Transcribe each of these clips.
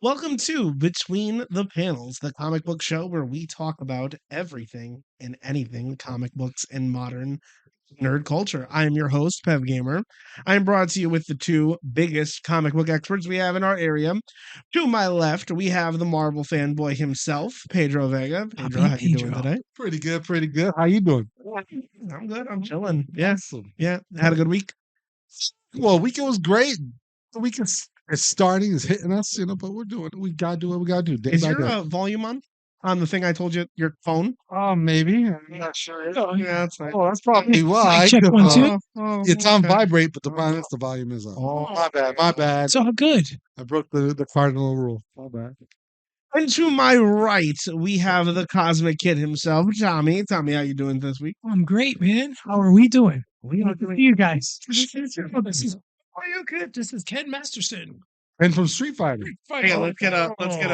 Welcome to Between the Panels, the comic book show where we talk about everything and anything comic books and modern nerd culture. I am your host, Pev Gamer. I am brought to you with the two biggest comic book experts we have in our area. To my left, we have the Marvel fanboy himself, Pedro Vega. Pedro, how you doing today? Pretty good, pretty good. How you doing? I'm good. I'm chilling. Yeah, Awesome. yeah. Had a good week. Well, weekend was great. The weekend is starting, is hitting us, but we're doing. We gotta do what we gotta do day Is by your day. volume on the thing I told you, your phone? Oh, maybe. I'm not sure. Yeah, that's fine. Oh, that's probably why. Check 'cause, one, two. It's on okay. vibrate, but the volume is up. Oh. My bad. My bad. It's all good. I broke the cardinal rule. My bad. And to my right, we have the Cosmic Kid himself, Tommy. Tommy, how you doing this week? I'm great, man. How are we doing? We are Good to see you guys. Are you good? This is Ken Masterson. And from Street Fighter. Hey, let's get a close up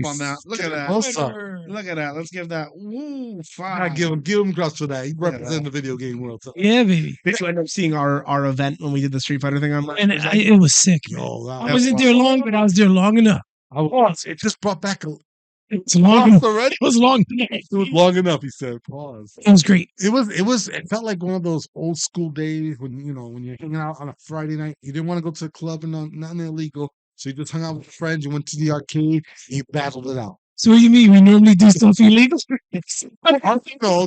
on that. Look at that. Close up. Look at that. Let's give that. Woo, I five. give him props for that. He Look at represents the video game world. So. Yeah, baby. Did you end up seeing our event when we did the Street Fighter thing online? And it was sick, man. Yo, I wasn't there long, but I was there long enough. It just brought back a It's long enough. already. It was long enough. It was long enough, he said. Pause. It was great. It felt like one of those old school days when you're hanging out on a Friday night. You didn't want to go to the club and nothing illegal. So you just hung out with friends, you went to the arcade, and you battled it out. So what do you mean? We normally do stuff illegal?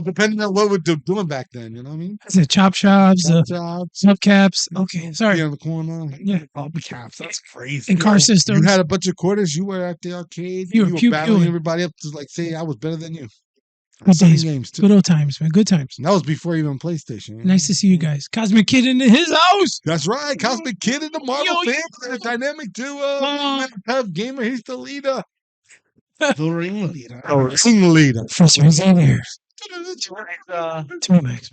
Depending on what we're doing back then, you know what I mean? I said chop shops, Jobs, subcaps. Okay, sorry. on the corner. Yeah. Pop caps. That's crazy. And car systems. You had a bunch of quarters, you were at the arcade, You were battling pew-pewing. everybody up to say I was better than you. Good Same days. games too. Good old times, man. Good times. And that was before even PlayStation. you know? Nice to see you guys. Cosmic Kid in his house. That's right. Cosmic Kid and the Marvel Yo, family, the dynamic duo. Tough gamer, he's the leader. The ring leader. Ring leader. Professor Xavier.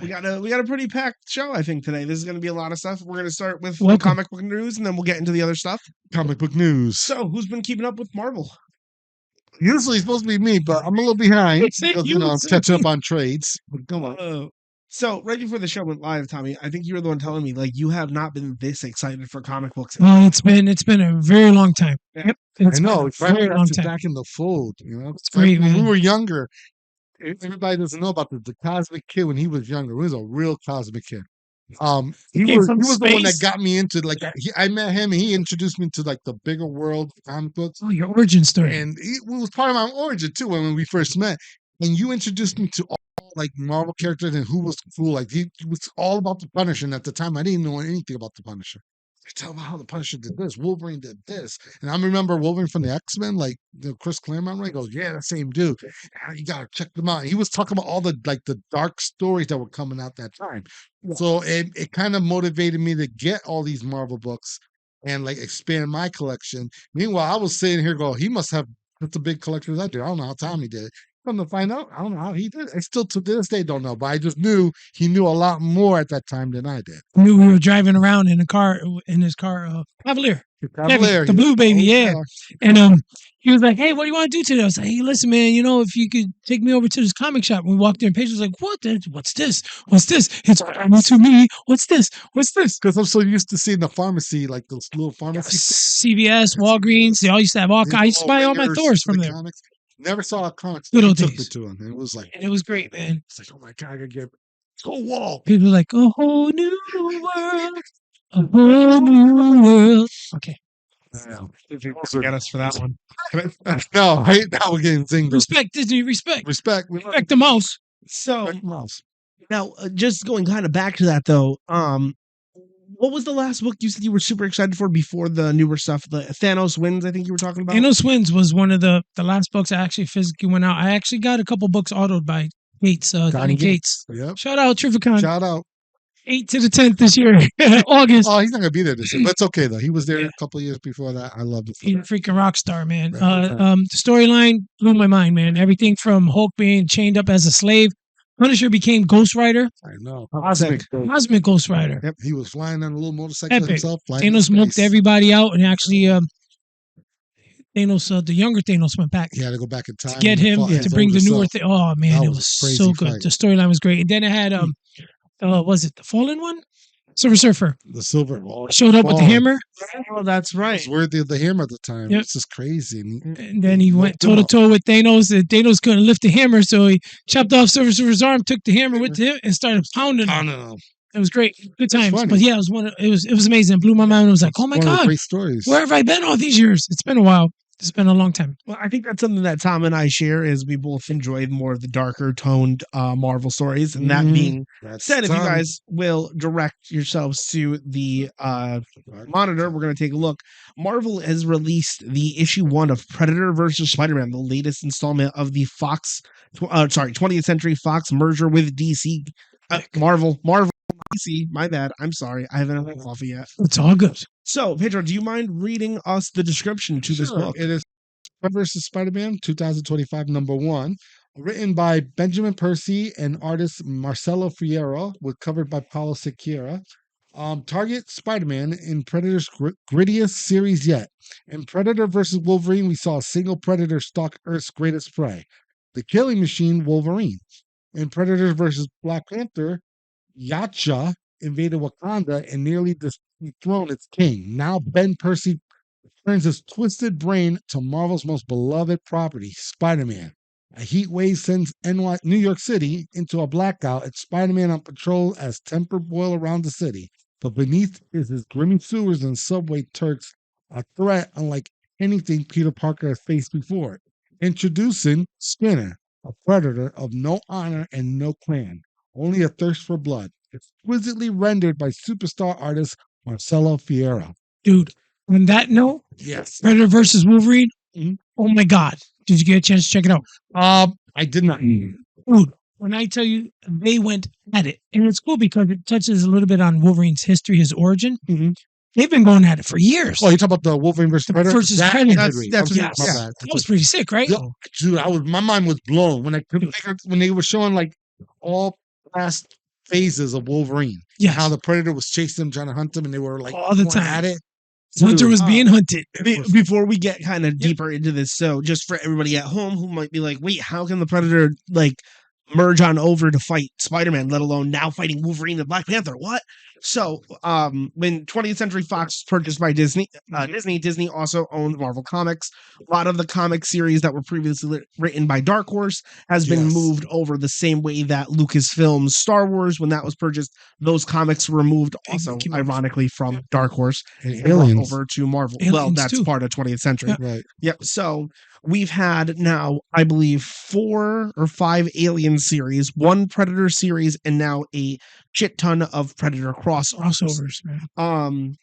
We got a pretty packed show, I think, today. This is going to be a lot of stuff. We're going to start with the Welcome. comic book news, and then we'll get into the other stuff. Comic book news. So, who's been keeping up with Marvel? Usually it's supposed to be me, but I'm a little behind Say because you, I'm say catching me. up on trades. But come on. So, right before the show went live, Tommy, I think you were the one telling me, like, you have not been this excited for comic books. Well, it's been a very long time. Yeah. Yep. I It's know. been It's a very long time. back in the fold. It's great, when we man. were younger, everybody doesn't know about the Cosmic Kid when he was younger. He was a real Cosmic Kid. He Came was from the one that space. got me into I met him and he introduced me to the bigger world of comic books. Oh, your origin story. And it was part of my origin too when we first met. And you introduced me to all Marvel characters and who was cool. He was all about the Punisher. And at the time, I didn't know anything about the Punisher. I tell about how the Punisher did this, Wolverine did this, and I remember Wolverine from the X-Men, Chris Claremont, right? Goes, yeah, that same dude. You gotta check them out. He was talking about all the dark stories that were coming out that time. So it kind of motivated me to get all these Marvel books and expand my collection. Meanwhile, I was sitting here going, he must have such a big collection as I do. I don't know how Tommy did it. Come to find out, I don't know how he did it. I still to this day don't know, but I just knew he knew a lot more at that time than I did. I knew we were driving around in his car, Cavalier. Cavalier, the blue baby, oh, yeah. And he was like, "Hey, what do you want to do today?" I was like, "Hey, listen, man, if you could take me over to this comic shop." And we walked there, and Paige was like, What's this? What's this?" It's like, to me. What's this? What's this? Because I'm so used to seeing the pharmacy, those little pharmacy. CVS, Walgreens, they all used to have all kinds. I used to buy all my Ringers, Thors from the there. Comics. Never saw a comic. Good old took me days. to him. And it was And it was great, man. it's like, oh my god, I gotta get whole wall. People were like, a whole new world, a whole new world. Okay. Get us for that one. No, right now we're getting things. Respect Disney, respect. Respect Respect the mouse. So, mouse. now, just going kind of back to that, though, what was the last book you said you were super excited for before the newer stuff? The Thanos Wins, I think you were talking about? Thanos Wins was one of the last books I actually physically went out. I actually got a couple books autoed by Gates, Donnie Gates. Yep. Shout out Trivicon. Shout out. 8 to the 10th this year, August. Oh, he's not gonna be there this year, but it's okay though. He was there a couple of years before that. I loved it. He's a freaking rock star, man. Right. The storyline blew my mind, man. Everything from Hulk being chained up as a slave. Punisher became Ghost Rider. I know. Cosmic Ghost Rider. Yep. He was flying on a little motorcycle Epic. himself. Thanos smoked everybody out, and actually, Thanos, the younger Thanos, went back He had to go back in time to get and him fought to his bring the older newer self. thing. Oh man, That it was was a crazy so good. fight. The storyline was great, and then it had was it the Fallen one? Silver Surfer The silver ball showed up with the hammer, Oh, that's He right. was worthy of the hammer at the time. Yep. This is crazy. And and then he went looked him toe to up. toe with Thanos. And Thanos couldn't lift the hammer, so he chopped off Silver Surfer's arm, took the hammer with him, and started pounding I him. don't know. It was great, good That's times. funny. But yeah, it was amazing. It blew my mind. I was like, It's oh my one of the god, great stories. where have I been all these years? It's been a while. It's been a long time. Well, I think that's something that Tom and I share is we both enjoy more of the darker toned Marvel stories. And that Mhm. being That's said, if you Tom. guys will direct yourselves to the monitor, we're going to take a look. Marvel has released the issue 1 of Predator versus Spider-Man, the latest installment of the 20th Century Fox merger with DC. Marvel, DC, my bad. I'm sorry. I haven't had coffee yet. It's all good. So, Pedro, do you mind reading us the description to this Sure. book? It is Spider vs. Spider-Man 2025 #1, written by Benjamin Percy and artist Marcelo Fierro, with covered by Paulo Siqueira. Target Spider-Man in Predator's grittiest series yet. In Predator vs. Wolverine, we saw a single Predator stalk Earth's greatest prey, the killing machine Wolverine. In Predator vs. Black Panther, Yacha invaded Wakanda and nearly dethroned its king. Now Ben Percy turns his twisted brain to Marvel's most beloved property, Spider-Man. A heat wave sends New York City into a blackout, and Spider-Man on patrol as temper boil around the city. But beneath is his grimy sewers and subway turks, a threat unlike anything Peter Parker has faced before. Introducing Spinner, a predator of no honor and no clan, only a thirst for blood. Exquisitely rendered by superstar artist Marcelo Fierro. Dude, on that note, Yes. Predator versus Wolverine. Mhm. Oh my god. Did you get a chance to check it out? I did not. Dude, when I tell you they went at it, and it's cool because it touches a little bit on Wolverine's history, his origin. Mhm. They've been going at it for years. Oh, you talk about the Wolverine versus Predator? Versus That Predator. I did read. That's Okay, yes. my yeah. bad. That was pretty sick, right? Yeah, dude, my mind was blown when when they were showing like all past phases of Wolverine. Yes. How the Predator was chasing him, trying to hunt him, and they were like All the going time. at it. Hunter Dude, was being hunted. Before we get kind of deeper into this, so just for everybody at home who might be like, wait, how can the Predator like merge on over to fight Spider-Man, let alone now fighting Wolverine and Black Panther? What? So, when 20th Century Fox was purchased by Disney, Disney also owned Marvel Comics. A lot of the comic series that were previously written by Dark Horse has been Yes. moved over the same way that Lucasfilm's Star Wars, when that was purchased, those comics were moved also, Mickey Mouse. ironically, from Dark Horse and and brought aliens. over to Marvel. Well, Aliens, that's too. part of 20th Century. Yeah. Right. Yep. So we've had now, I believe, 4 or 5 Alien series, 1 Predator series, and now a shit ton of Predator crossovers. Man.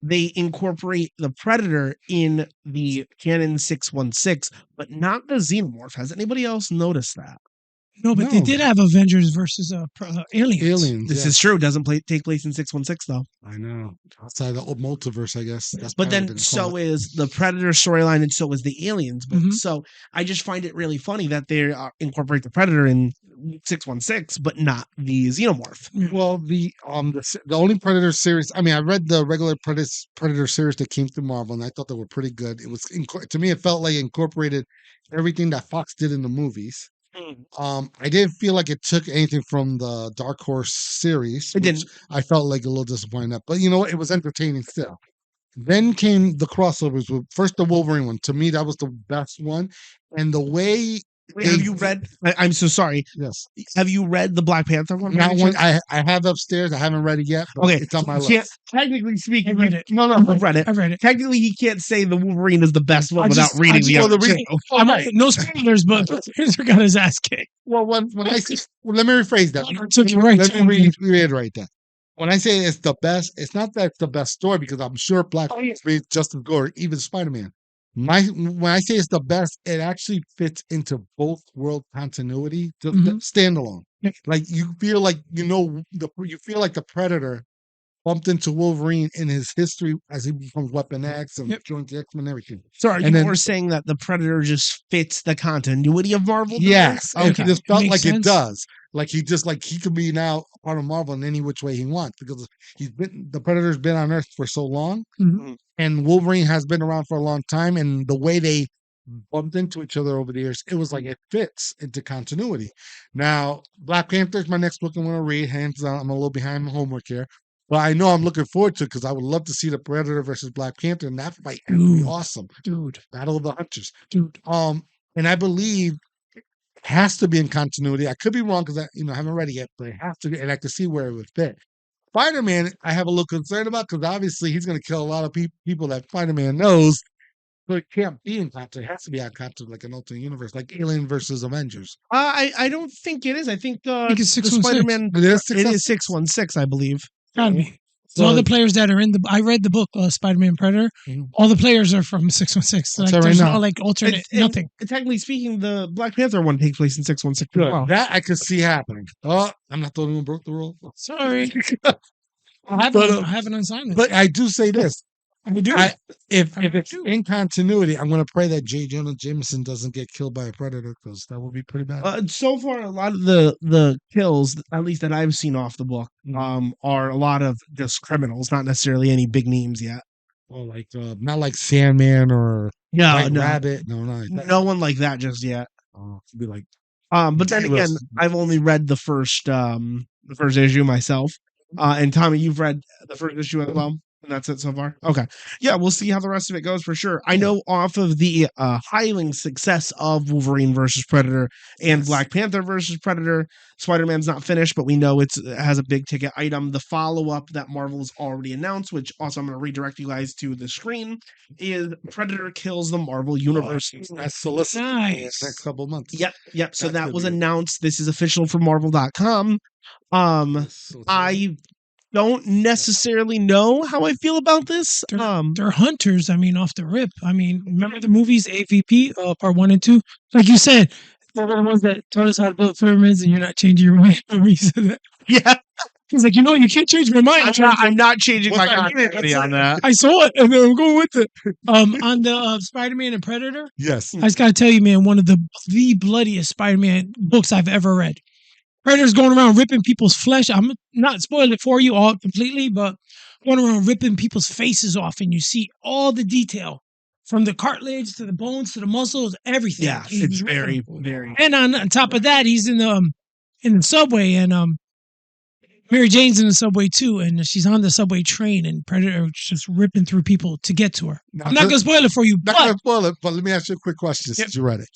They incorporate the Predator in the canon 616, but not the Xenomorph. Has anybody else noticed that? No, but they No. did have Avengers versus Aliens. Aliens. This yeah. is true. Doesn't take place in 616 though. I know. Outside the old multiverse, I guess. That's But probably what then they're gonna so call it. is the Predator storyline, and so is the Aliens book. Mhm. So I just find it really funny that they incorporate the Predator in 616, but not the Xenomorph. Well, the only Predator series. I mean, I read the regular Predator series that came through Marvel, and I thought they were pretty good. It was to me, it felt like it incorporated everything that Fox did in the movies. I didn't feel like it took anything from the Dark Horse series. It which didn't. I felt like a little disappointed at, but you know what? It was entertaining still. Then came the crossovers with first the Wolverine one. To me, that was the best one, and the way Wait, have you read? I'm so sorry. yes, Have you read the Black Panther one? by that any one chance? I have upstairs. I haven't read it yet. But Okay, it's on my you can't- list. technically speaking, I read it. No, I've read it. I read it. Technically, he can't say the Wolverine is the best one I without just- reading I the just- other the reason- two. I'm not, no spoilers, but Fraser got his ass kicked. Well, when I say, let me rephrase that. Took you right Let to me it. reiterate that. When I say it's the best, it's not that it's the best story because I'm sure Black Oh, yeah. Panther, just as good, or even Spider-Man. When I say it's the best, it actually fits into both world continuity, just Mhm. standalone. Yeah. Like you feel like you feel like the Predator bumped into Wolverine in his history as he becomes Weapon X and Yep. joins the X-Men and everything. So are you And then- more saying that the Predator just fits the continuity of Marvel? Yes, movies? okay. It just felt Makes like it sense. does. Like he could be now a part of Marvel in any which way he wants because the Predator's been on Earth for so long, Mhm. and Wolverine has been around for a long time, and the way they bumped into each other over the years, it was like it fits into continuity. Now, Black Panther is my next book I'm going to read. Hands down, I'm a little behind my homework here. But I know I'm looking forward to it because I would love to see the Predator versus Black Panther, and that fight would be awesome. Dude. Battle of the Hunters. Dude. And I believe it has to be in continuity. I could be wrong because I haven't read it yet, but it has to be, and I can see where it would fit. Spider-Man, I have a little concern about because obviously he's going to kill a lot of people that Spider-Man knows. So it can't be in continuity. It has to be out continuity, like an alternate universe, like Alien versus Avengers. I don't think it is. I think think it's the 616. Spider-Man. It is It is 616? 616, I believe. Gotta be. So all the players that are in I read the book, Spider-Man Predator. Mhm. All the players are from 616. I'll Like, tell you there's right no now. like alternate, nothing. Technically speaking, the Black Panther one takes place in 616 as Good. well. That I could see happening. Oh, I'm not the only one who broke the rule. Sorry. I have an unsigned. But I do say this. I do. If it's in continuity, I'm going to pray that J. Jonah Jameson doesn't get killed by a predator because that would be pretty bad. So far, a lot of the kills, at least that I've seen off the book, are a lot of just criminals, not necessarily any big names yet. Or like not like Sandman or White no, Rabbit. No, not like that. no one like that just yet. It'd be like But then again, I've only read the first issue myself. And Tommy, you've read the first issue as well, and that's it so far. Okay, yeah, we'll see how the rest of it goes for sure. I know off of the highly success of Wolverine versus Predator and Black Panther versus Predator, Spider-Man's not finished, but we know it has a big ticket item. The follow-up that Marvel has already announced, which also I'm going to redirect you guys to the screen, is Predator Kills the Marvel Universe. That's solicited Nice. next couple of months. Yep. So that could was be it. announced. This is official from Marvel.com. I don't necessarily know how I feel about this. They're hunters. I mean, off the rip. I mean, remember the movies AVP, part 1 and 2? Like you said, they're the ones that taught us how to build pyramids, and you're not changing your mind. Remember you said that? Yeah, He's like, you can't change my mind. I'm not changing my What's that? identity on that. I saw it, and then I'm going with it. On the Spider-Man and Predator, Yes. I just gotta tell you, man, one of the bloodiest Spider-Man books I've ever read. Predator's going around ripping people's flesh. I'm not spoiling it for you all completely, but going around ripping people's faces off, and you see all the detail from the cartilage to the bones to the muscles, everything. Yeah, it's very, very. And on top of that, he's in the subway, and Mary Jane's in the subway too, and she's on the subway train, and Predator just ripping through people to get to her. I'm not gonna spoil it for you, Not but gonna spoil it, but let me ask you a quick question since you read it.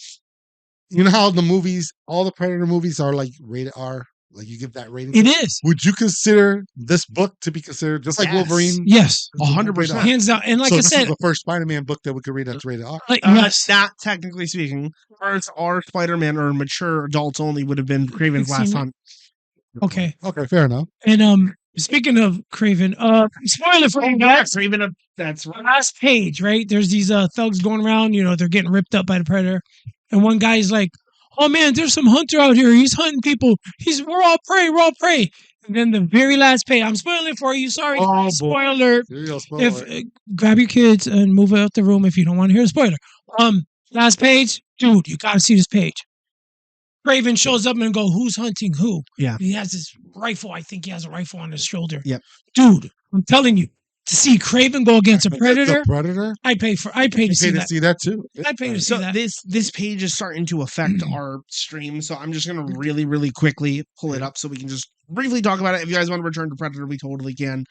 You know how the movies, all the Predator movies are like rated R, like you give that rating. it is. Would you consider this book to be considered just like Yes. Wolverine? Yes, 100%. hands down. And like so I this said, is the first Spider-Man book that we could read that's rated R. like, yes. Not technically speaking. First, our Spider-Man or mature adults only would have been Craven's You've Last seen it? Hunt. Okay. Okay, fair enough. And speaking of Craven, spoiler for you guys. Craven, that's right. Last page, right? There's these thugs going around, they're getting ripped up by the Predator. And one guy's like, oh man, there's some hunter out here. He's hunting people. We're all prey. And then the very last page, I'm spoiling it for you. Sorry. Oh, boy. Spoiler. Here you go, spoiler. Grab your kids and move out the room if you don't want to hear a spoiler. Last page, dude, you gotta see this page. Craven shows up and go, who's hunting who? Yeah. He has this rifle. I think he has a rifle on his shoulder. Yep. Dude, I'm telling you, to see Craven go against a The Predator, Predator? I pay to You see pay to that. see that too. I pay to see So that. this page is starting to affect our stream. So I'm just gonna really, really quickly pull it up so we can just briefly talk about it. If you guys want to return to Predator, we totally can.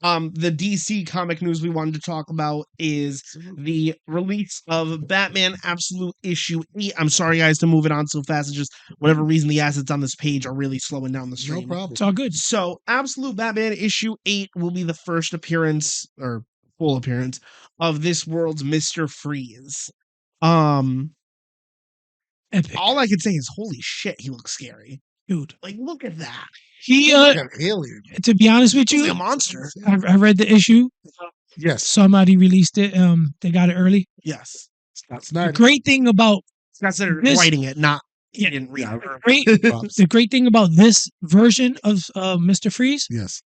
The DC comic news we wanted to talk about is the release of Batman Absolute Issue 8. I'm sorry, guys, to move it on so fast. It's just whatever reason the assets on this page are really slowing down the No stream. problem. It's all good. So, Absolute Batman Issue 8 will be the first appearance, or full appearance, of this world's Mr. Freeze. Epic. All I could say is, holy shit, he looks scary. Dude. Like, look at that. He, Like an alien. to be honest with He's you, a monster. I read the issue. Yes. Somebody released it. They got it early. Yes. That's The not great thing about That's they're This- writing it, not he Yeah. didn't read it. the great thing about this version of Mr. Freeze, Yes.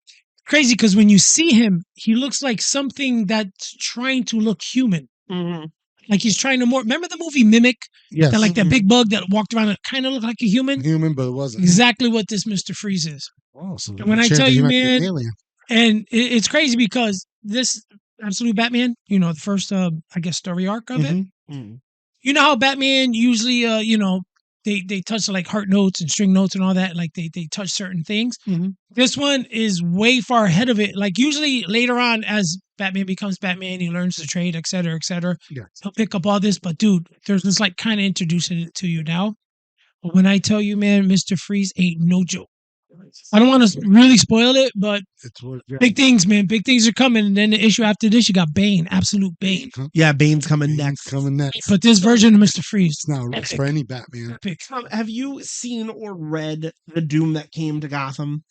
crazy because when you see him, he looks like something that's trying to look human. Mhm. Like he's trying to remember the movie Mimic, Yes. that like that big bug that walked around and kind of looked like a human. Human, but it wasn't. Exactly what this Mr. Freeze is. Oh, so And when I chance tell that he you, might be an man, alien. And it's crazy because this Absolute Batman, the first, I guess, story arc of it. Mhm. You know how Batman usually, they touch like heart notes and string notes and all that. Like they touch certain things. Mhm. This one is way far ahead of it. Like usually later on, as Batman becomes Batman, he learns the trade, et cetera, et cetera. Yes. He'll pick up all this. But dude, there's this like kind of introducing it to you now. But when I tell you, man, Mr. Freeze ain't no joke. I don't want to really spoil it, but It's what big things, man. Big things are coming. And then the issue after this, you got Bane, absolute Bane. Yeah, Bane's coming Bane's next. coming next. But this version of Mr. Freeze, It's not it's for any Batman. epic. Have you seen or read The Doom That Came to Gotham?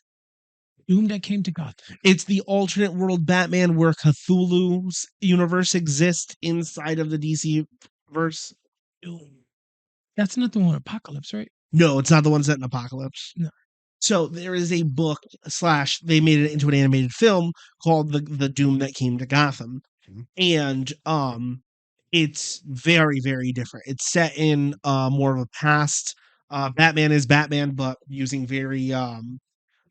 Doom that came to Gotham. It's the alternate world Batman where Cthulhu's universe exists inside of the DC verse. Doom. That's not the one with Apocalypse, right? No, it's not the one set in Apocalypse. No. So there is a book / they made it into an animated film called the Doom That Came to Gotham. Mhm. And it's very, very different. It's set in more of a past. Batman is Batman, but using very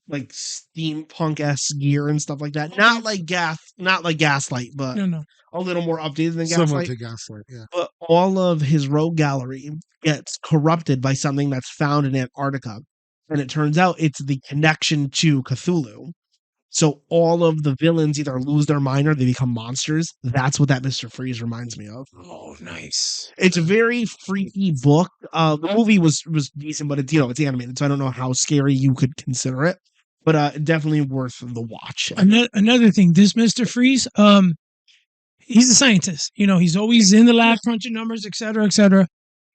like steampunk-esque gear and stuff like that. Not like Gaslight, but No. a little more updated than Similar Gaslight. to Gaslight, yeah. But all of his rogue gallery gets corrupted by something that's found in Antarctica. And it turns out it's the connection to Cthulhu. So all of the villains either lose their mind or they become monsters. That's what that Mr. Freeze reminds me of. Oh, nice. It's a very freaky book. The movie was decent, but it's animated, so I don't know how scary you could consider it. But definitely worth the watch. Another thing, this Mr. Freeze, he's a scientist. He's always in the lab crunching numbers, et cetera, et cetera.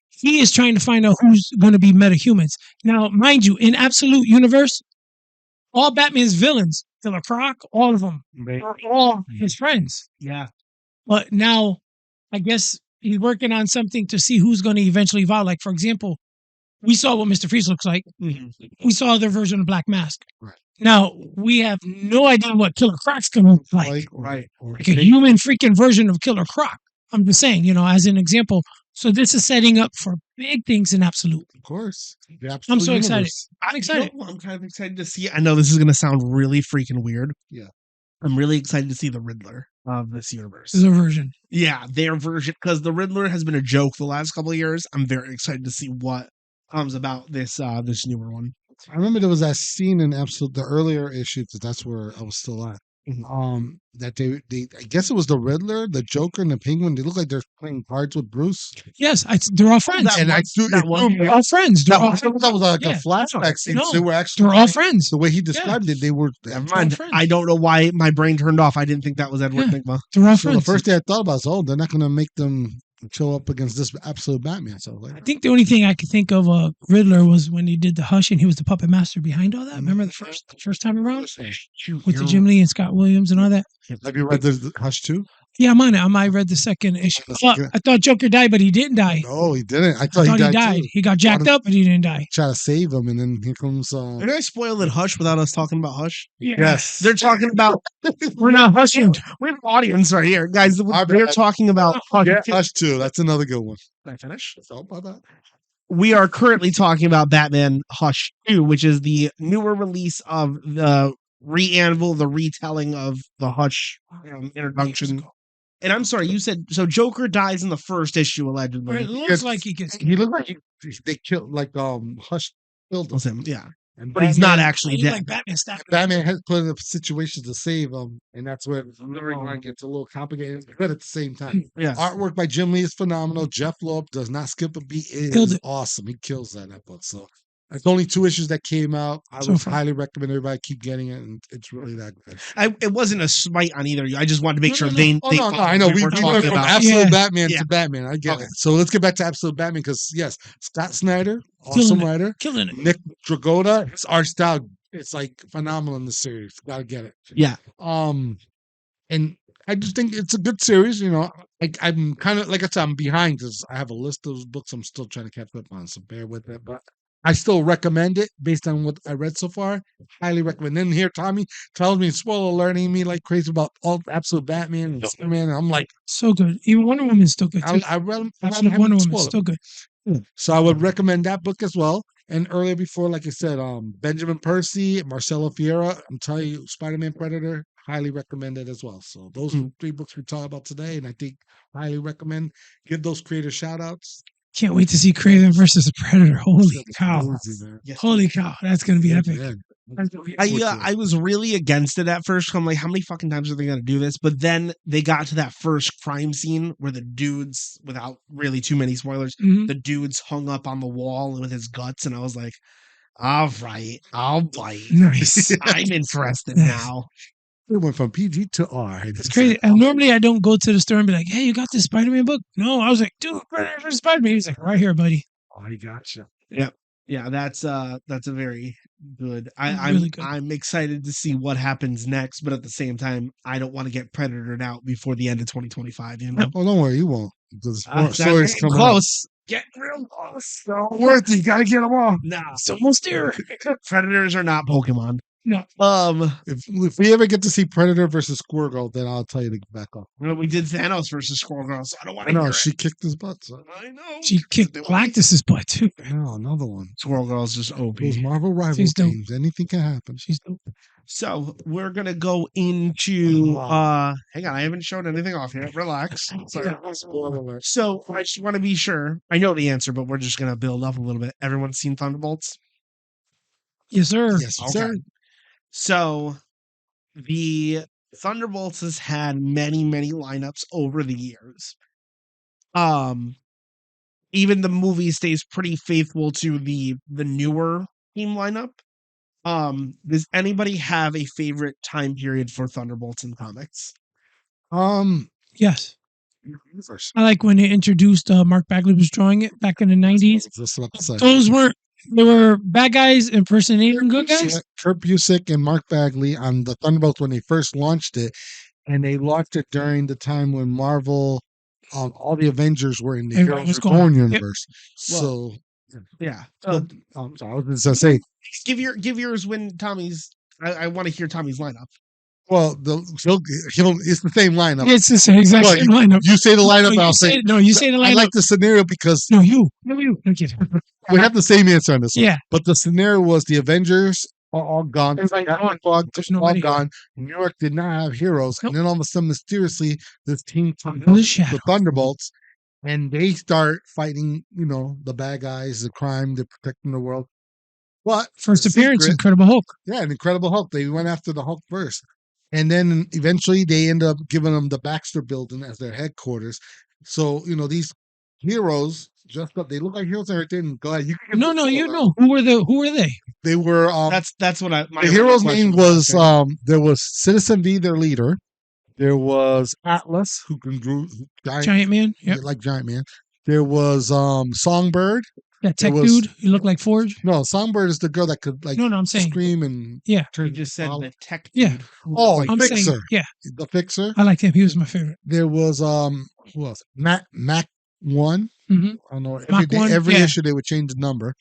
He is trying to find out who's going to be metahumans. Now, mind you, in Absolute Universe, all Batman's villains, Killer Croc, all of them, are all his friends. Yeah. But now, I guess he's working on something to see who's going to eventually evolve. Like, for example, we saw what Mr. Freeze looks like. Mhm. We saw their version of Black Mask. Right. Now, we have no idea what Killer Croc's going to look like. Right. Like a human freaking version of Killer Croc. I'm just saying, as an example. So this is setting up for big things in Absolute. Of course. The I'm Absolute so excited. Universe. I'm excited. I'm kind of excited to see. I know this is going to sound really freaking weird. Yeah. I'm really excited to see the Riddler of this universe. There's a version. Yeah, their version, because the Riddler has been a joke the last couple of years. I'm very excited to see what comes about this newer one. I remember there was that scene in the earlier issue, because that's where I was still at. That they I guess it was the Riddler, the Joker, and the Penguin. They look like they're playing cards with Bruce. Yes, they're all friends. that And I was- do that it was- threw me They're all friends. They're That all was, friends. that was like Yeah. a flashback scene. No, They were actually They're all playing- friends. The way he described it, they were. Never all mind. friends. I don't know why my brain turned off. I didn't think that was Edward Yeah. Nygma. They're all So the friends. first thing I thought about is, they're not going to make them show up against this absolute Batman. So I like, think the only thing I could think of Riddler was when he did the Hush and he was the puppet master behind all that. Remember the first time around with the Jim Lee and Scott Williams and all that. have you read the Hush too? Yeah, I'm on it. I read the second issue. I thought Joker died, but he didn't die. No, he didn't. I I thought thought he he died. died. Too. He got jacked up, but he didn't die. Try to save him, and then here comes. Did I spoil it Hush without us talking about Hush? Yes, They're talking about. We're not hushing. We have an audience right here, guys. Our They're bad. talking about Hush. Yeah, Hush too. That's another good one. Can I finish? So about that. We are currently talking about Batman Hush 2, which is the newer release of the the retelling of the Hush introduction. And I'm sorry, you said so. Joker dies in the first issue, Or allegedly. it looks like he gets. He looked like they killed Hush killed Was him, him, yeah, and but he's not actually He's dead. like Batman stabbed him. Batman has put in a situation to save him, and that's where the storyline gets a little complicated, but at the same time. Yeah, Artwork by Jim Lee is phenomenal. Jeff Loeb does not skip a beat. It Killed is it. awesome. He kills that book. So it's only 2 issues that came out. I So would far. highly recommend everybody keep getting it, and it's really that good. it wasn't a smite on either of you. I just wanted to make sure No, they. Oh, no, I know. We were went talking from about. Absolute Yeah. Batman Yeah. to Batman. I get Okay. it. So let's get back to Absolute Batman because, yes, Scott Snyder, Killing awesome it. writer. Killing it. Nick Dragotta, his art style, it's like phenomenal in the series. Gotta get it. Yeah, And I just think it's a good series. I'm kind of like I said, I'm behind because I have a list of those books I'm still trying to catch up on. So bear with it, but I still recommend it based on what I read so far. Highly recommend. Then here, Tommy tells me, spoiler alerting me like crazy about all Absolute Batman and Spider-Man. And I'm like, So good. Even Wonder Woman's still good too. I read Absolute Wonder Woman's still good. So I would recommend that book as well. And earlier before, like I said, Benjamin Percy, Marcelo Fiera, I'm telling you, Spider-Man Predator, highly recommend it as well. So those are 3 books we talked about today, and I think highly recommend. Give those creators shout outs. Can't wait to see Craven versus Predator. Holy That's cow. crazy, man. Yes, Holy cow. That's going to be Yeah, epic. man. I was really against it at first. I'm like, how many fucking times are they gonna do this? But then they got to that first crime scene where the dudes, without really too many spoilers, Mhm. the dude's hung up on the wall with his guts, and I was like, all right, I'll bite. Nice. I'm interested Nice. now. It went from PG to R. It's crazy. And normally I don't go to the store and be like, hey, you got this Spider-Man book? No, I was like, dude, Predator versus Spider-Man. He's like, right here, buddy. I gotcha. Yep. Yeah, that's a very good. I'm Really good. I'm excited to see what happens next, but at the same time, I don't want to get Predatored out before the end of 2025. You know, Oh, don't worry, you won't. The That's stories getting come out. close. Getting real close. Worth it. You gotta get them all. Nah, It's almost there. Predators are not Pokemon. No. If we ever get to see Predator versus Squirrel, then I'll tell you to back off. Well, we did Thanos versus Squirrel Girl, so I don't want I to know hear she kicked his butt. So. it. I know. She kicked Galactus's butt, too. No, another one. Squirrel Girl's just OP. Those Marvel rival She's dope. teams, anything can happen. She's dope. So we're gonna go into hang on, I haven't shown anything off yet. Relax. Sorry. So I just want to be sure. I know the answer, but we're just gonna build up a little bit. Everyone's seen Thunderbolts? Yes, sir. Yes, Okay. sir. So the Thunderbolts has had many, many lineups over the years. Even the movie stays pretty faithful to the newer team lineup. Does anybody have a favorite time period for Thunderbolts in comics? Yes. First. I like when they introduced Mark Bagley was drawing it back in the 90s. That's what I'm saying. Those weren't, they were bad guys impersonating good guys. Kurt Busiek and Mark Bagley on the Thunderbolts when they first launched it, and they launched it during the time when Marvel, all the Avengers were in the Everybody Heroes was Reborn gone. Yep. universe. So, Yeah. I'm sorry, I was going to say, Give yours when Tommy's. I want to hear Tommy's lineup. well, it's the same lineup. It's the same exact Well, same lineup. You say the lineup, no, I'll you say. say, no, you say the lineup. I like the scenario because no, you. No, you. No, kid. we have the same answer on this one. Yeah. But the scenario was the Avengers are all gone. Everybody gone. There's all nobody. gone. New York did not have heroes. Nope. And then all of a sudden, mysteriously, this team comes The up, Shadow. the Thunderbolts, and they start fighting, the bad guys, the crime, they're protecting the world. But First the appearance, secret- Incredible Hulk. yeah, an Incredible Hulk. They went after the Hulk first. And then eventually they end up giving them the Baxter building as their headquarters. So, these heroes just up, they look like heroes and everything. Go ahead. You can No, you know. Who were they? They were That's what I. My the hero's question name was there was Citizen V, their leader. There was Atlas, who can do Giant Man. Yep. like Giant Man. There was Songbird. That tech was- dude. You look like Forge. No, Songbird is the girl that could like No, I'm saying. scream and Yeah. You just said Wow. the tech. Yeah. dude. Oh, I'm Fixer. saying. Yeah. The Fixer. I liked him. He was my favorite. There was who else? Mac 1. Mm-hmm. I don't know. Mach 1, Every yeah. issue they would change the number.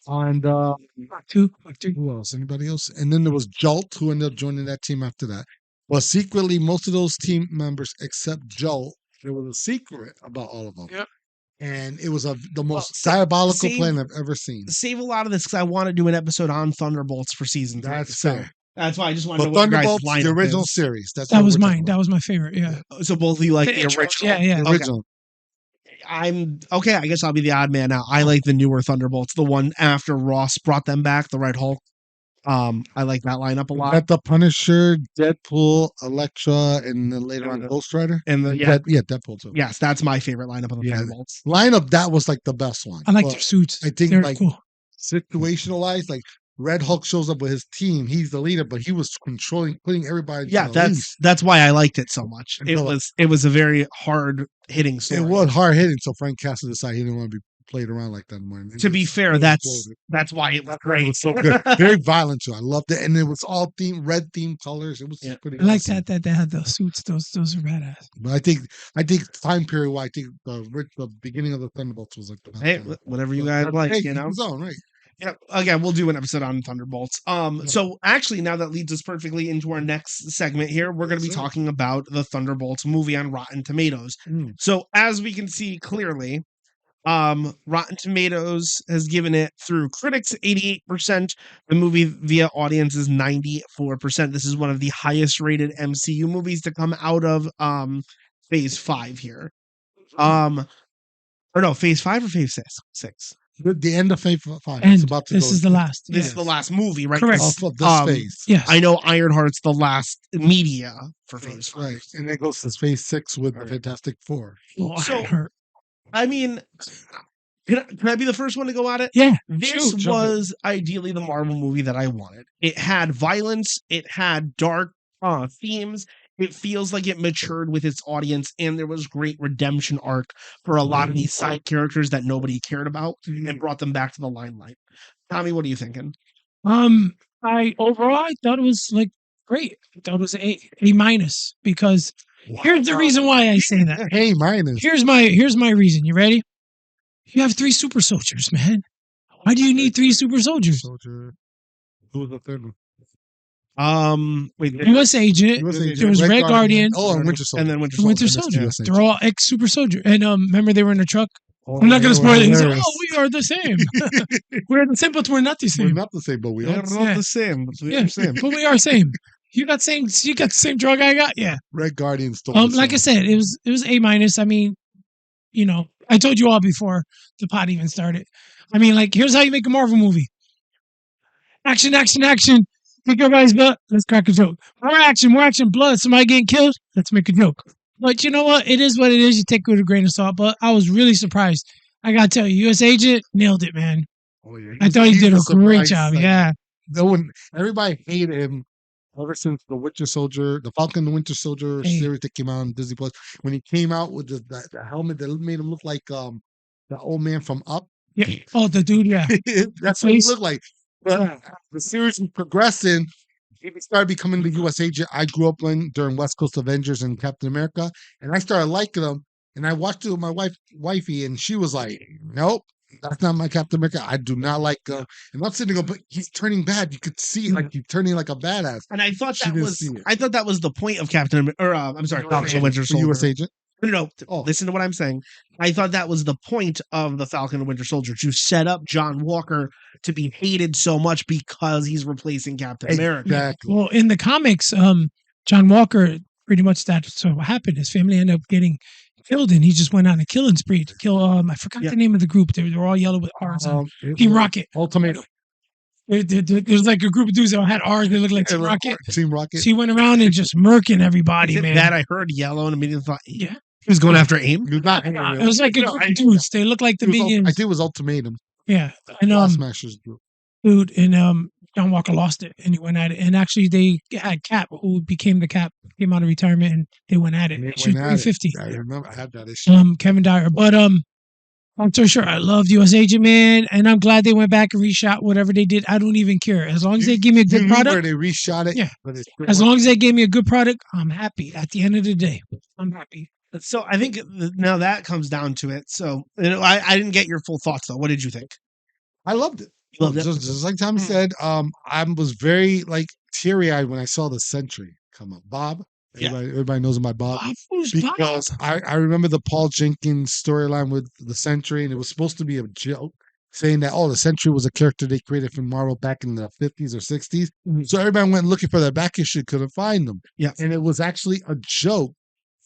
And Mach 2. Mach 3. who else? Anybody else? And then there was Jolt, who ended up joining that team after that. But secretly, most of those team members, except Jolt, there was a secret about all of them. Yep. And it was the most Well, diabolical save- plan I've ever seen. Save a lot of this because I want to do an episode on Thunderbolts for season 3. That's so fair. that's why I just wanted to But know what your guys' Thunderbolts, the lineup original is. series. That's That what was we're talking mine. about. That was my favorite. Yeah. So both of you like the intro. original. Yeah. The Okay. original. I'm okay. I guess I'll be the odd man out. I like the newer Thunderbolts, the one after Ross brought them back, the Red Hulk. I like that lineup a lot. Got the Punisher, Deadpool, Elektra, and then later on And the- Ghost Rider. And the Deadpool too. yes, that's my favorite lineup of the Yeah. Thunderbolts. Lineup, that was like the best one. I like But their suits. I think, They're like, cool. situationalized, like Red Hulk shows up with his team. He's the leader, but he was putting everybody. Yeah, to the leash. that's why I liked it so much. It Until- was a very hard hitting story. It was hard hitting. So Frank Castle decided he didn't want to be played around like that anymore. And To be it fair, it that's exploded. why it was It great. was so good. Very violent too. I loved it, and it was all red themed colors. It was Yeah. pretty. I like awesome. that they had those suits. Those are badass. But I think time period. Why I think the beginning of the Thunderbolts was like the best Hey, time. whatever you guys like, Hey, you know. his own, right? Yeah, again, we'll do an episode on Thunderbolts. So actually, now that leads us perfectly into our next segment here. We're going to be Yes, sir. talking about the Thunderbolts movie on Rotten Tomatoes. Mm. So as we can see clearly, Rotten Tomatoes has given it through critics 88%. The movie via audience is 94%. This is one of the highest rated MCU movies to come out of Phase 5 here. Or no, phase 5 or phase 6? 6. The end of Phase 5. And It's about to this go. is the last. This Yeah. is the last movie, right? Correct. 'Cause, Of this phase. Yes. I know Ironheart's the last media for phase 5. Right. And then goes to Phase 6 with the Right. Fantastic Four. Oh, So- Ironheart. I mean, can I be the first one to go at it? Yeah. This Shoot, jump in. was ideally the Marvel movie that I wanted. It had violence, it had dark themes. It feels like it matured with its audience, and there was great redemption arc for a lot of these side characters that nobody cared about, and brought them back to the limelight. Tommy, what are you thinking? I thought it was like great. I thought it was A minus because here's the reason why I say that. Hey, minus. Here's my reason. You ready? You have 3 super soldiers, man. Why do you need 3 super soldiers? Soldier. Who was the third one? Wait, U.S. Agent, there was Red Guardian, Oh, and Winter Soldier. and then Winter Winter Soldier. Soldier. US They're all ex super soldier. And remember they were in a truck. Oh, I'm not gonna they spoil were it. He's like, hilarious. oh, we are the same. We're the same, but we're not the We're same. not the same, but we They're are. not Yeah. the same, but we Yeah, are the same. but we are same. You got the same drug I got. Yeah. Red Guardian stole the Like I song. said, it was A minus. I mean, I told you all before the pod even started. I mean, like, here's how you make a Marvel movie: action, action, action. Pick everybody's butt. Let's crack a joke. More action, blood. Somebody getting killed. Let's make a joke. But you know what? It is what it is. You take it with a grain of salt. But I was really surprised. I gotta tell you, U.S. Agent nailed it, man. Oh, yeah. I thought he did a was great surprised, job. like, Yeah. No one, everybody hated him ever since the Winter Soldier, the Falcon and the Winter Soldier Hey. series that came out on Disney Plus. When he came out with the helmet that made him look like the old man from Up. Yeah. Oh, the dude. Yeah. That's what he Face. looked like. But the series was progressing. He started becoming the U.S. agent. I grew up during West Coast Avengers and Captain America, and I started liking him. And I watched it with my wifey, and she was like, "Nope, that's not my Captain America. I do not like him." And I'm sitting there, but he's turning bad. You could see it, like he's turning like a badass. And I thought She that didn't was see it. I thought that was the point of Captain or I'm sorry, Falcon and Winter The Soldier. U.S. agent. No, Oh. listen to what I'm saying. I thought that was the point of the Falcon and Winter Soldier, to set up John Walker to be hated so much because he's replacing Captain America. Exactly. Well, in the comics, John Walker, pretty much that's what happened. His family ended up getting killed, and he just went on a killing spree to kill. I forgot the name of the group. They were all yellow with R's. Team Rocket. Ultimatum. There's like a group of dudes that had R's. They look like Team Rocket. Team Rocket. So he went around and just murking everybody, Is it man. that I heard yellow and immediately thought Yeah. he was going after AIM? He was not It was like a No, group I- of dudes. They look like the I think minions. it was Ultimatum. Yeah. And Blast Smashers group. dude, and John Walker lost it, and he went at it. And actually, they had Cap, who became the Cap, came out of retirement, and they went at it. They Issue went at it. 350. I remember I had that issue. Kevin Dyer. But I'm so sure I loved U.S. Agent, man, and I'm glad they went back and reshot whatever they did. I don't even care as long as they give me a You good knew where product. they reshot it. Yeah. But it's As long as they gave me a good product, I'm happy. At the end of the day, I'm happy. So I think now that comes down to it. So I didn't get your full thoughts though. What did you think? I loved it. You loved it? Just like Tommy said, I was very like teary-eyed when I saw the Sentry come up. Bob. Yeah. Everybody knows him by Bob. Who's Bob? Because I remember the Paul Jenkins storyline with the Sentry, and it was supposed to be a joke, saying that, the Sentry was a character they created from Marvel back in the 50s or 60s. Mhm. So everybody went looking for their back issue, couldn't find them. Yeah. And it was actually a joke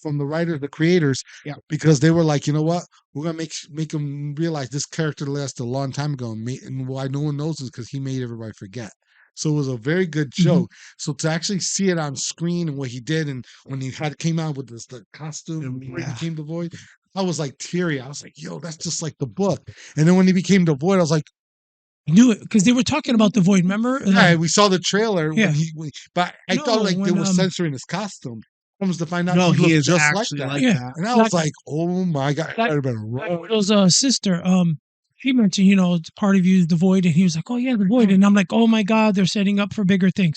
from the writers, the creators, Yeah. because they were like, you know what? We're going to make them realize this character lasted a long time ago. And why no one knows is because he made everybody forget. So it was a very good joke. So to actually see it on screen and what he did, and when he came out with the costume before he Yeah. became the Void, I was like teary. I was like, yo, that's just like the book. And then when he became the Void, I was like, I knew it because they were talking about the Void. Remember? yeah, we saw the trailer. Yeah. But I No, thought like they when, were censoring his costume. Comes to find out No, he looked is just actually like that. like Yeah. that. And I was Black- like, oh my God, Black- I'd have been Black wrong. Widow's sister, she mentioned, part of you is the Void, and he was like, "Oh yeah, the Void," and I'm like, "Oh my God, they're setting up for bigger things."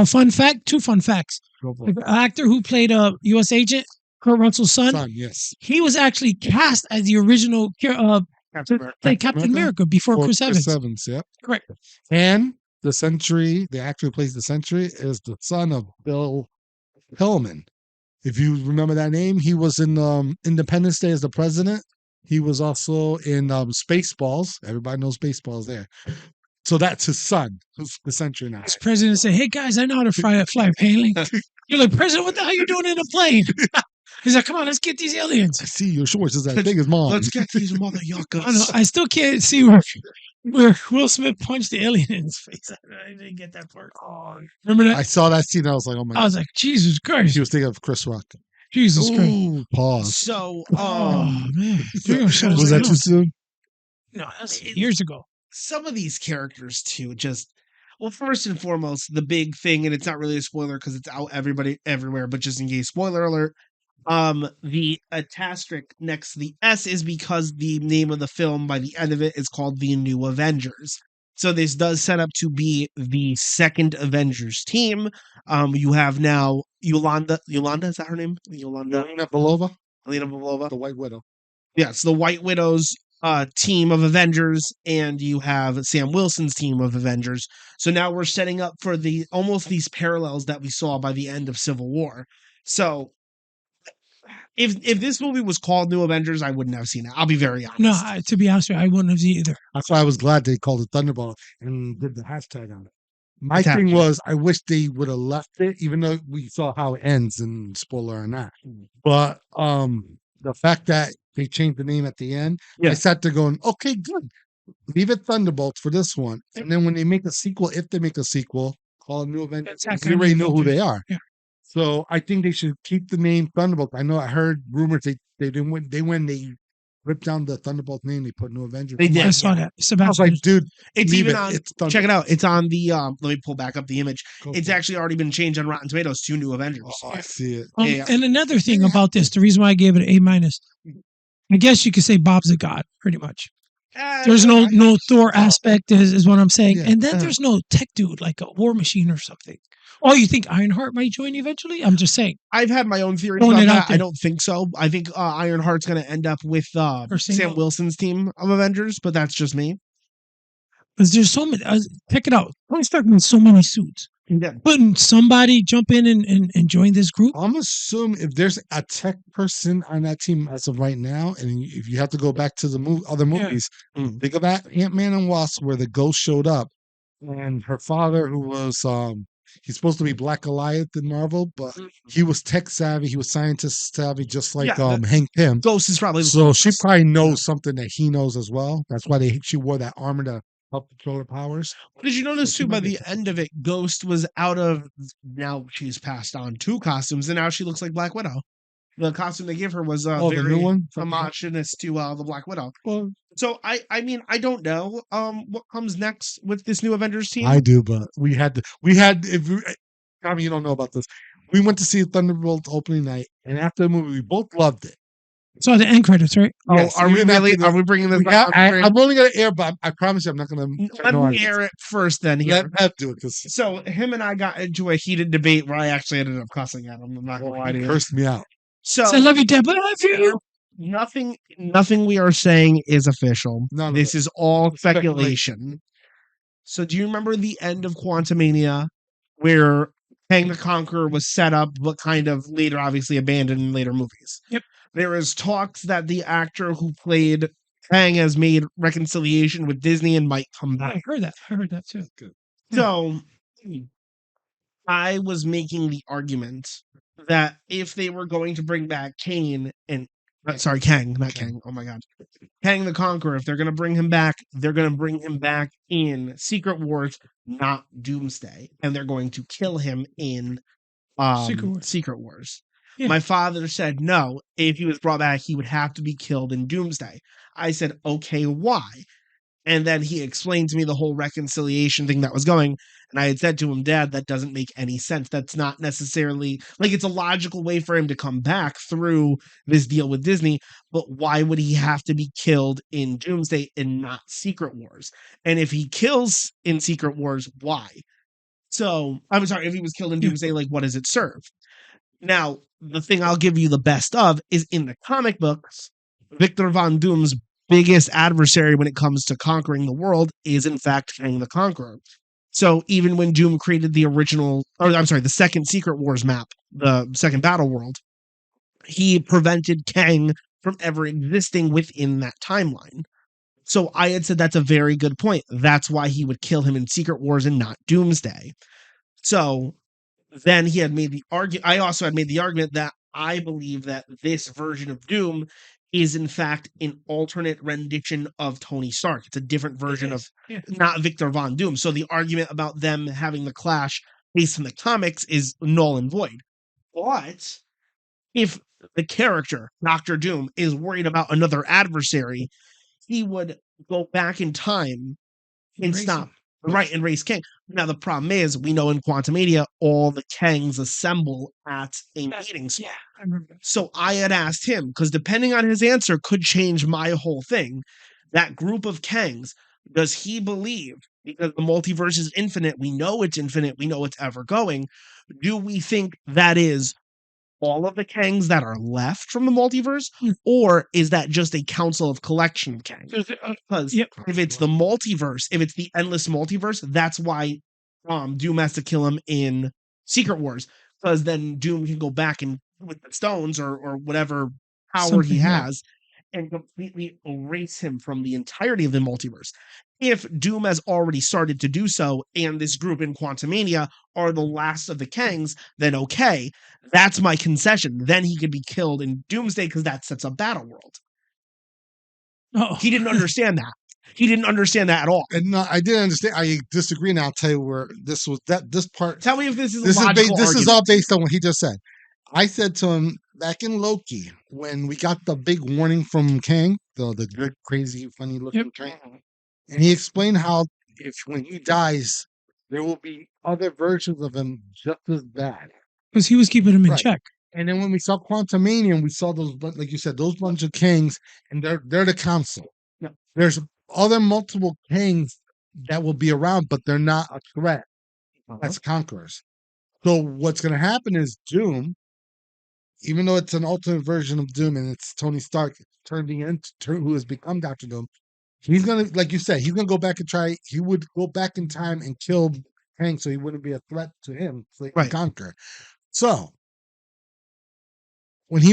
Fun fact, 2 fun facts: Go for it. the actor who played U.S. Agent, Kurt Russell's son, Son, yes. he was actually cast as the original play Captain America before For Chris Evans. Yep. Correct. And the Sentry, the actor who plays the Sentry, is the son of Bill Hillman. If you remember that name, he was in Independence Day as the president. He was also in Spaceballs. Everybody knows Spaceballs there. So that's his son, who's the Sentry now. This president said, "Hey guys, I know how to fly a plane." You're like, "President, what the hell are you doing in a plane?" He's like, come on, let's get these aliens. I see your shorts is as big as mine. Let's get these I know. motherfuckers. I still can't see where Will Smith punched the alien in his face. I didn't get that part. Remember that? I saw that scene. I was like, oh my I god. was like, Jesus Christ. She was thinking of Chris Rock. Jesus Christ. Ooh, pause. So, Oh, man. They're gonna shut us Was that down. too soon? No, that's years ago. some of these characters too, just well, first and foremost, the big thing, and it's not really a spoiler because it's out everybody everywhere, but just in case, spoiler alert. The asterisk next to the S is because the name of the film by the end of it is called The New Avengers. So this does set up to be the second Avengers team. You have now Yolanda. Yolanda, is that her name? Yolanda. Yelena Belova, Elena Belova. the White Widow. Yes, the White Widow's team of Avengers, and you have Sam Wilson's team of Avengers. So now we're setting up for the almost these parallels that we saw by the end of Civil War. So if this movie was called New Avengers, I wouldn't have seen it. I'll be very honest. No, to be honest with you, I wouldn't have seen it either. That's why I was glad they called it Thunderbolt and did the hashtag on it. My Attachment. thing was, I wish they would have left it, even though we saw how it ends, and spoiler or not. But the fact that they changed the name at the end, Yeah. I sat there going, okay, good. Leave it Thunderbolts for this one. And then when they make a sequel, if they make a sequel, call it New Avengers, Attack we on already New know who Avengers. they are. Yeah. So I think they should keep the name Thunderbolt. I know I heard rumors they didn't win. They ripped down the Thunderbolt name, they put New Avengers. They did. I saw that. I was Sebastian. like, dude, It's leave even it. on. It's Check it out. Thunderbolts. It's on the. Let me pull back up the image. Go It's for it. actually already been changed on Rotten Tomatoes to New Avengers. Oh, I see it. Yeah. And another thing about this, the reason why I gave it an A minus, I guess you could say Bob's a god, pretty much. There's no Thor aspect, is what I'm saying. Yeah. And then there's no tech dude like a War Machine or something. Oh, you think Ironheart might join eventually? I'm just saying. I've had my own theories Throwing about it out that. I there. don't think so. I think Ironheart's going to end up with Or Sam single. Wilson's team of Avengers, but that's just me. Because there's so many. Check it out. Tony Stark in so many suits. Yeah. Couldn't somebody jump in and join this group? I'm assuming if there's a tech person on that team as of right now, and if you have to go back to the other movies, Mm. think about Ant-Man and Wasp, where the Ghost showed up, and her father, who was he's supposed to be Black Goliath in Marvel, but he was tech savvy, he was scientist savvy, just like Yeah, Hank Pym. Ghost is probably the So she closest. probably knows something that he knows as well. That's why she wore that armor to help control her powers. Did you notice she too? By might be the end of it, Ghost was out of. Now she's passed on 2 costumes, and now she looks like Black Widow. The costume they give her was Oh, the very new one? homogenous to the Black Widow. Well, So I mean I don't know what comes next with this new Avengers team. I do, but we had if we, Tommy, you don't know about this. We went to see Thunderbolt opening night, and after the movie, we both loved it. So the end credits, right? Yes, Are we even after really? the- Are we bringing this We back? have, on screen? I'm only gonna air, but I promise you, I'm not gonna. Let me air it first, then. Here. Let Pep do it because So him and I got into a heated debate where I actually ended up cussing at him. I'm not gonna lie to he you. cursed me out. So I love you, Dad, but I love you. nothing we are saying is official. None of This it. is all Speculation. speculation. So do you remember the end of Quantumania where Kang the Conqueror was set up, but kind of later obviously abandoned in later movies? Yep. There is talks that the actor who played Kang has made reconciliation with Disney and might come back. I heard that. I heard that too. So I was making the argument that if they were going to bring back Kang, not Kang. Oh my God. Kang the Conqueror, if they're going to bring him back, they're going to bring him back in Secret Wars, not Doomsday. And they're going to kill him in Secret Wars. Yeah. My father said no. If he was brought back, he would have to be killed in Doomsday. I said, okay, why? And then he explained to me the whole reconciliation thing that was going. And I had said to him, Dad, that doesn't make any sense. That's not necessarily like it's a logical way for him to come back through this deal with Disney. But why would he have to be killed in Doomsday and not Secret Wars? And if he kills in Secret Wars, why? So I'm sorry, if he was killed in Doomsday, like what does it serve? Now, the thing I'll give you the best of is in the comic books, Victor Von Doom's biggest adversary when it comes to conquering the world is in fact Kang the Conqueror. So even when Doom created the second Secret Wars map, the second Battle World, he prevented Kang from ever existing within that timeline. So I had said that's a very good point. That's why he would kill him in Secret Wars and not Doomsday. So then he had made the argument. I also had made the argument that I believe that this version of Doom is in fact an alternate rendition of Tony Stark. It's a different version of not Victor Von Doom. So the argument about them having the clash based on the comics is null and void. But if the character, Doctor Doom, is worried about another adversary, he would go back in time and Race stop. him. Right, and race Kang. Now the problem is, we know in Quantumania, all the Kangs assemble at a meeting spot. I remember that. So I had asked him, because depending on his answer could change my whole thing. That group of Kangs, does he believe, because the multiverse is infinite, we know it's infinite, we know it's ever going, do we think that is all of the Kangs that are left from the multiverse, or is that just a council of collection of Kangs? Because Yep. if it's the multiverse, if it's the endless multiverse, that's why Doom has to kill him in Secret Wars, because then Doom can go back and with the stones or whatever power he Something, yeah. has and completely erase him from the entirety of the multiverse. If Doom has already started to do so, and this group in Quantumania are the last of the Kangs, then okay, that's my concession. Then he could be killed in Doomsday because that sets up Battle World. Oh, He didn't understand that. He didn't understand that at all. And no, I didn't understand. I disagree. And I'll tell you where this part. Tell me if this is This a is logical this is argument. all based on what he just said. I said to him back in Loki when we got the big warning from Kang, the good, crazy, funny looking train, and he explained how if when he dies, there will be other versions of him just as bad. because he was keeping him in Right. check. And then when we saw Quantumania, and we saw those, like you said, those bunch of Kangs, and they're the council. Yeah. There's other multiple Kangs that will be around, but they're not a threat as conquerors. So what's going to happen is Doom, even though it's an alternate version of Doom and it's Tony Stark who has become Doctor Doom, he's gonna, like you said, he's gonna go back and try. He would go back in time and kill Kang, so he wouldn't be a threat to him, so he can Right. conquer. So when he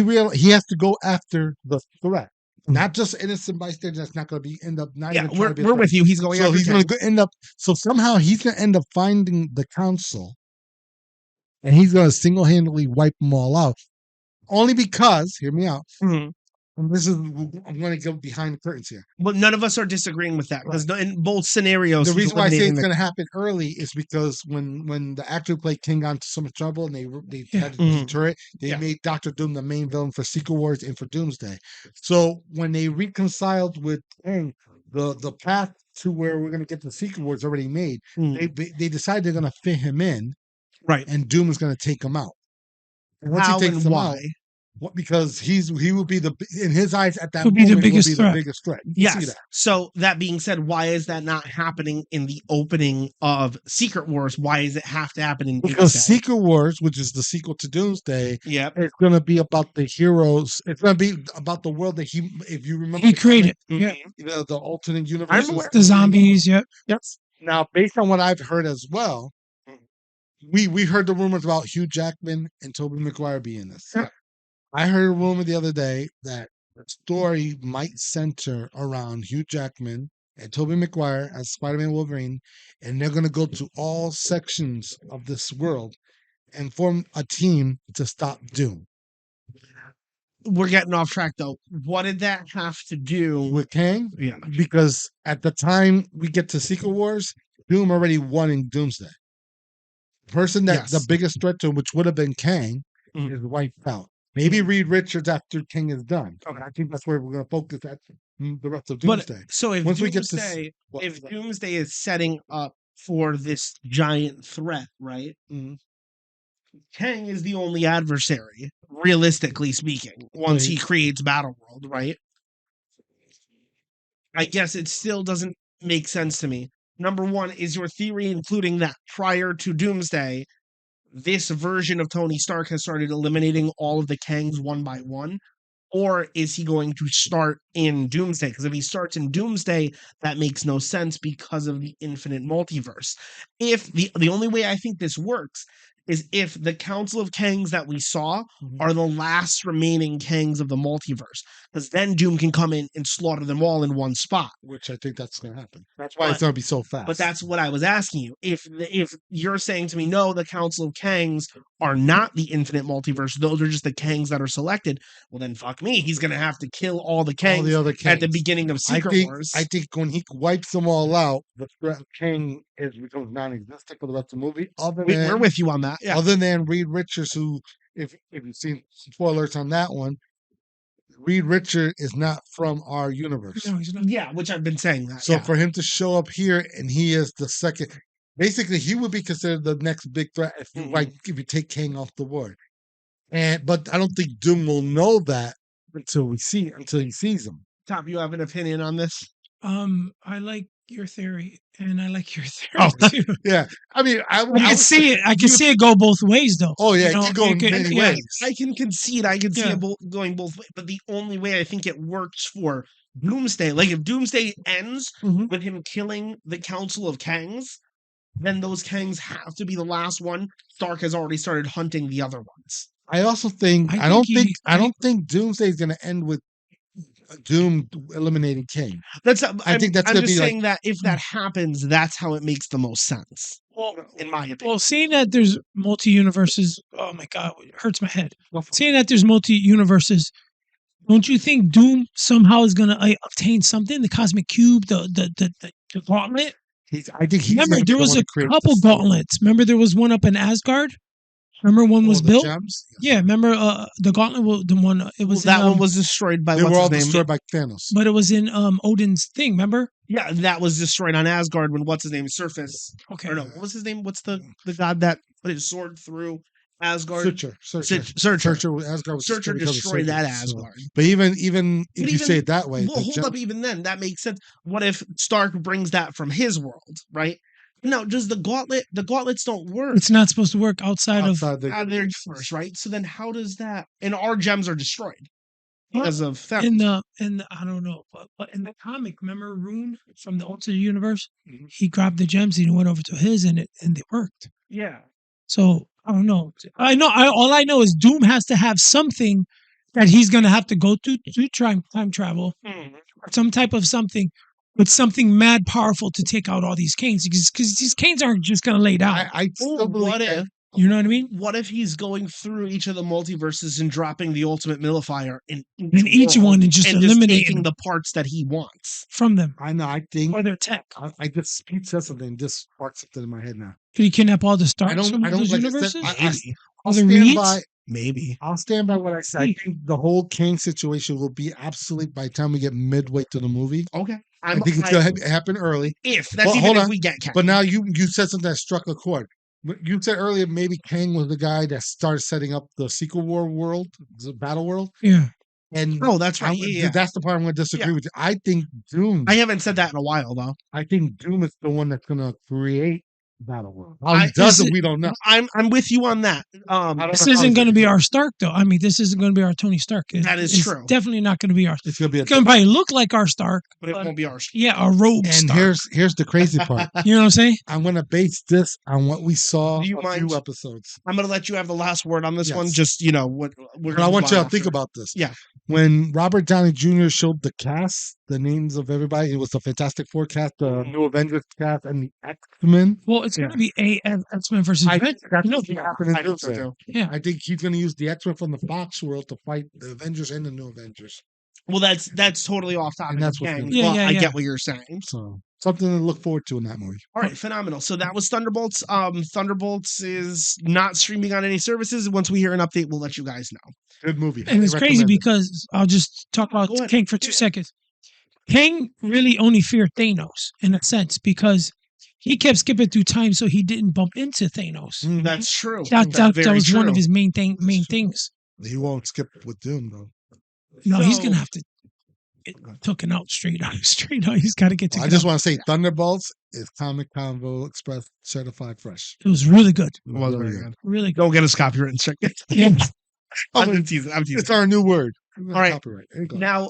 has to go after the threat, not just innocent bystander that's not going to be end up not Yeah, even trying to be a we're threat. with you. He's going So after he's Kang. going to end up. So somehow he's going to end up finding the council, and he's going to single handedly wipe them all out. Only because, hear me out. Mhm. And this is I'm going to go behind the curtains here. But none of us are disagreeing with that, because in both scenarios, The he's reason why I say eliminating it's the- going to happen early is because when the actor who played King got into so much trouble and they Yeah. had to Mhm. deter it, they Yeah. made Doctor Doom the main villain for Secret Wars and for Doomsday. So when they reconciled with King, the path to where we're going to get the Secret Wars already made. They decided they're going to fit him in, right. and Doom is going to take him out. And once How he takes and him why? out, because he will be in his eyes at that He'll be moment the biggest will be threat. the biggest threat. You can see Yes. that. So that being said, why is that not happening in the opening of Secret Wars? Why does it have to happen in Because Doomsday? Secret Wars, which is the sequel to Doomsday, Yep. it's going to be about the heroes. It's going to be about the world that if you remember, He the comic, created. Yeah. the alternate universe. aware. The zombies. Yep. Yes. Now, based on what I've heard as well, we heard the rumors about Hugh Jackman and Tobey Maguire being in this. Yeah. I heard a rumor the other day that the story might center around Hugh Jackman and Tobey Maguire as Spider-Man Wolverine, and they're going to go to all sections of this world and form a team to stop Doom. We're getting off track though. What did that have to do With Kang, Yeah. because at the time we get to Secret Wars, Doom already won in Doomsday. The person that the Yes. biggest threat to him, which would have been Kang, Mhm. is wiped out. Maybe Reed Richards after King is done. Okay. I think that's where we're going to focus at the rest of But Doomsday. so if Once we get to Doomsday, what- if Doomsday is setting up for this giant threat, right? Mhm. Kang is the only adversary, realistically speaking, once he creates Battleworld, right? I guess it still doesn't make sense to me. Number one, is your theory including that prior to Doomsday, this version of Tony Stark has started eliminating all of the Kangs one by one? Or is he going to start in Doomsday? Because if he starts in Doomsday, that makes no sense because of the infinite multiverse. If the only way I think this works is if the Council of Kangs that we saw are the last remaining Kangs of the multiverse. because then Doom can come in and slaughter them all in one spot. Which I think that's going to happen. That's why it's going to be so fast. But that's what I was asking you. If you're saying to me, no, the Council of Kangs are not the infinite multiverse, those are just the Kangs that are selected, well, then fuck me. He's going to have to kill all the Kangs, all the other Kangs at the beginning of Secret Wars. I think when he wipes them all out, the threat of Kang becomes non-existent for the rest of the movie. We're with you on that. Yeah. Other than Reed Richards, who, if you've seen spoilers on that one, Reed Richards is not from our universe. No, he's not. Yeah, which I've been saying that. So for him to show up here and he is the second, basically he would be considered the next big threat if you take Kang off the board. But I don't think Doom will know that until he sees him. Top, you have an opinion on this? I like your theory, and I like your theory too. Yeah, I mean, I can see it. I can see it go both ways, though. Oh yeah, it can go many ways. I can concede. I can see it going both ways. But the only way I think it works for Doomsday, like if Doomsday ends with him killing the Council of Kangs, then those Kangs have to be the last one. Stark has already started hunting the other ones. I also think I don't think Doomsday is going to end with Doom eliminating Kang. I think that's. I'm just saying that if that happens, that's how it makes the most sense. Well, in my opinion. Well, seeing that there's multi-universes, oh my god, it hurts my head. Seeing that there's multi-universes, don't you think Doom somehow is going to obtain something? The Cosmic Cube, the Gauntlet. I think he's. Remember, there was a couple gauntlets. Remember, there was one up in Asgard. Remember one was built? Gems? Yeah, remember the gauntlet was the one it was that one was destroyed by they were all destroyed by Thanos. But it was in Odin's thing, remember? Yeah, that was destroyed on Asgard when what's his name surfaced. Okay. Or no, what was his name? What's the god that put his sword through Asgard? Searcher. Asgard was Searcher destroyed that Asgard. So. But even if you say it that way, well, hold up. Even then, that makes sense. What if Stark brings that from his world, right? No, does the gauntlet? The gauntlets don't work. It's not supposed to work outside of their universe, right? So then, how does that? And our gems are destroyed because of Thanos. In the I don't know, but in the comic, remember Rune from the alternate universe? He grabbed the gems and he went over to his, and they worked. Yeah. So I don't know. All I know is Doom has to have something that he's going to have to go to time travel, or some type of something. With something mad powerful to take out all these Kangs, because these Kangs aren't just going to lay down. I still believe that. You know what I mean? What if he's going through each of the multiverses and dropping the ultimate nillifier in each one and just eliminating the parts that he wants from them? I know. I think or their tech. I just Pete said something. Just sparked something in my head now. Could he kidnap all the Starks from those universes? I'll stand by. Maybe. I'll stand by what I said. I think the whole Kang situation will be obsolete by the time we get midway to the movie. Okay. I think it's going to happen early. If we get Kang. But now you said something that struck a chord. You said earlier maybe Kang was the guy that started setting up the Secret War world, the battle world. Yeah. And that's right. That's the part I'm going to disagree with you. I think Doom. I haven't said that in a while, though. I think Doom is the one that's going to create battle world. How he does it, we don't know. I'm with you on that. This isn't going to be our Stark, though. I mean, this isn't going to be our Tony Stark. That is true. It's definitely not going to be our. It's going to be. It's going to probably look like our Stark, but it won't be our Stark. Yeah, our rogue. And Stark. here's the crazy part. You know what I'm saying? I'm going to base this on what we saw a few episodes. I'm going to let you have the last word on this one. Just what. But I want you to think about this. Yeah. When Robert Downey Jr. showed the cast, the names of everybody, it was the Fantastic Four cast, the New Avengers cast, and the X-Men. Well, it's going to be X-Men versus Avengers. That's what happened in Doomsday. Yeah. I think he's going to use the X-Men from the Fox world to fight the Avengers and the New Avengers. Well, that's totally off topic. And that's what I get what you're saying. So something to look forward to in that movie. All right, phenomenal. So that was Thunderbolts. Thunderbolts is not streaming on any services. Once we hear an update, we'll let you guys know. Good movie. And it's crazy because I'll just talk about Kang for 2 seconds. Kang really only feared Thanos in a sense because he kept skipping through time so he didn't bump into Thanos. That's true. That was one of his main things. He won't skip with Doom though. No, he's gonna have to get taken out straight out. He's got to get to. I just want to say, Thunderbolts is Comic Convo Express certified fresh. It was really good. It was very good. Really good. Don't get us copyright check. Yeah. I'm teasing. It's our new word. All right. Now,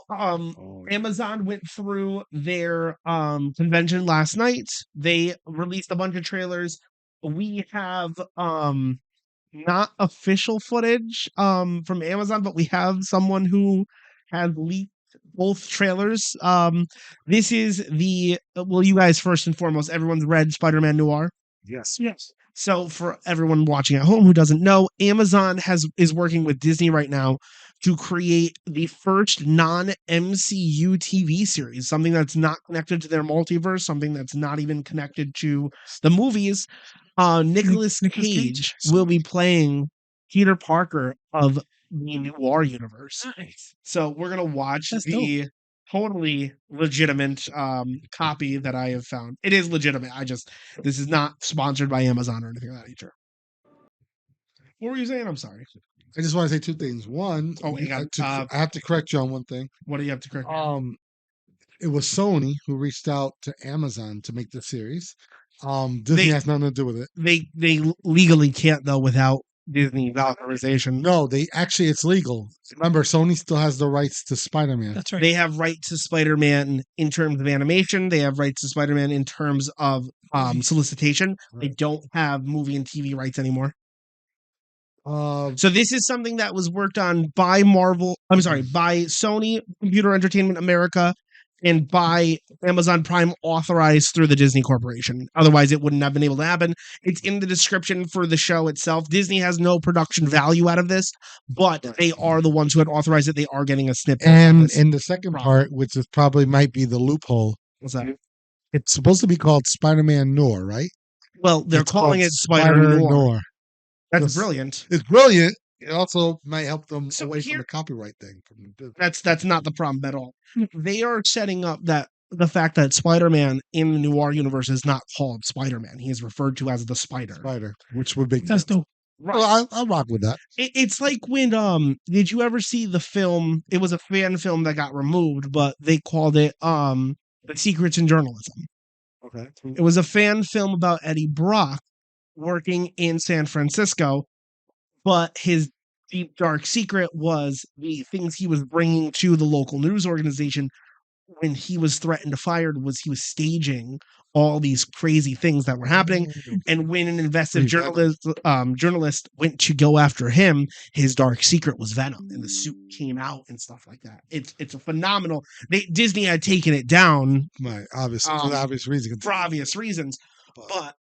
Amazon went through their convention last night. They released a bunch of trailers. We have not official footage from Amazon, but we have someone who has leaked both trailers. This is the well, you guys first and foremost, everyone's read Spider-Man Noir. Yes. Yes. So for everyone watching at home who doesn't know, Amazon is working with Disney right now to create the first non-MCU TV series, something that's not connected to their multiverse, something that's not even connected to the movies. Nicolas Nicolas Cage will be playing Peter Parker of the Noir universe. Nice. So we're gonna watch That's the totally legitimate copy that I have found. It is legitimate. This is not sponsored by Amazon or anything of that nature. What were you saying? I'm sorry. I just want to say two things. One, Oh, hang on. I have to correct you on one thing. What do you have to correct? It was Sony who reached out to Amazon to make the series. Disney has nothing to do with it. They legally can't though without Disney's authorization. No, it's legal. Remember, Sony still has the rights to Spider-Man. That's right. They have right to Spider-Man in terms of animation. They have rights to Spider-Man in terms of solicitation. They don't have movie and TV rights anymore. So this is something that was worked on by by Sony Computer Entertainment America and by Amazon Prime, authorized through the Disney Corporation. Otherwise, it wouldn't have been able to happen. It's in the description for the show itself. Disney has no production value out of this, but they are the ones who had authorized it. They are getting a snippet. And in the second part, which is probably might be the loophole, What's that? it's supposed to be called Spider-Man Noir, right? Well, they're It's calling called it Spider-Noir. Noir. That's Yes. brilliant. It's brilliant. It also might help them So away here- from the copyright thing. That's not the problem at all. They are setting up that the fact that Spider-Man in the Noir universe is not called Spider-Man. He is referred to as the Spider. Spider, which would make That's sense. dope. Right. Well, I'll rock with that. It's like when did you ever see the film? It was a fan film that got removed, but they called it The Secrets in Journalism. Okay. It was a fan film about Eddie Brock working in San Francisco, but his deep dark secret was the things he was bringing to the local news organization when he was threatened to fired was he was staging all these crazy things that were happening. And when an investigative journalist went to go after him, his dark secret was Venom, and the suit came out and stuff like that. It's a phenomenal. Disney had taken it down, Right, obviously, for obvious reasons. for obvious reasons, but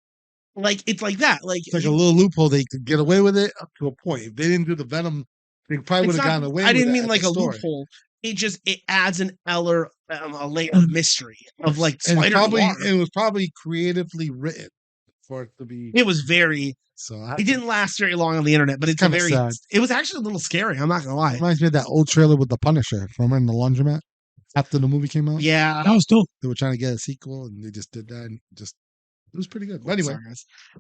like it's like that. Like It's like a little loophole. They could get away with it up to a point. If they didn't do the Venom, they probably would have gotten away with it. I didn't mean at like the a story. loophole. It adds a layer of mystery of like And Spider-Noir. it was probably creatively written for it to be. It was very. So It didn't last very long on the internet, but it's a kinda very. sad. It was actually a little scary. I'm not gonna lie. Reminds me of that old trailer with the Punisher from in the laundromat after the movie came out. Yeah. That was dope. They were trying to get a sequel, and they just did that, and it was pretty good. But anyway,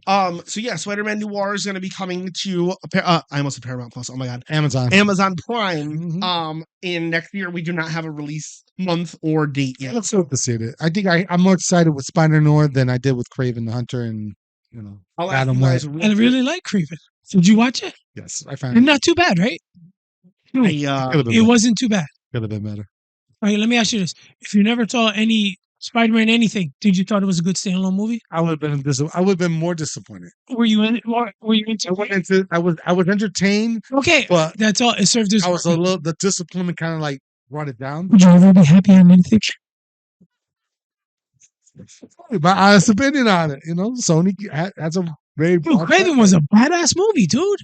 Sorry, guys. So yeah, Spider-Man Noir is going to be coming to. I almost said Paramount Plus. Oh my god, Amazon. Amazon Prime. Mhm. In next year, we do not have a release month or date yet. Let's hope to see it. I think I'm more excited with Spider-Noir than I did with Craven the Hunter and I'll ask Adam you guys West. real I really like Craven. Did you watch it? Yes, I found And not too bad, right? quick. It wasn't too bad. Could have been better. All right, let me ask you this: if you never saw any Spider-Man anything, did you thought it was a good standalone movie? I would have been more disappointed. Were you in? Were you into? I was entertained, Okay, but that's all. It served as. I was the disappointment kind of like brought it down. Would you ever be happy on anything? My honest opinion on it, Sony has a very Dude, broad Craven track was a record. badass movie, dude.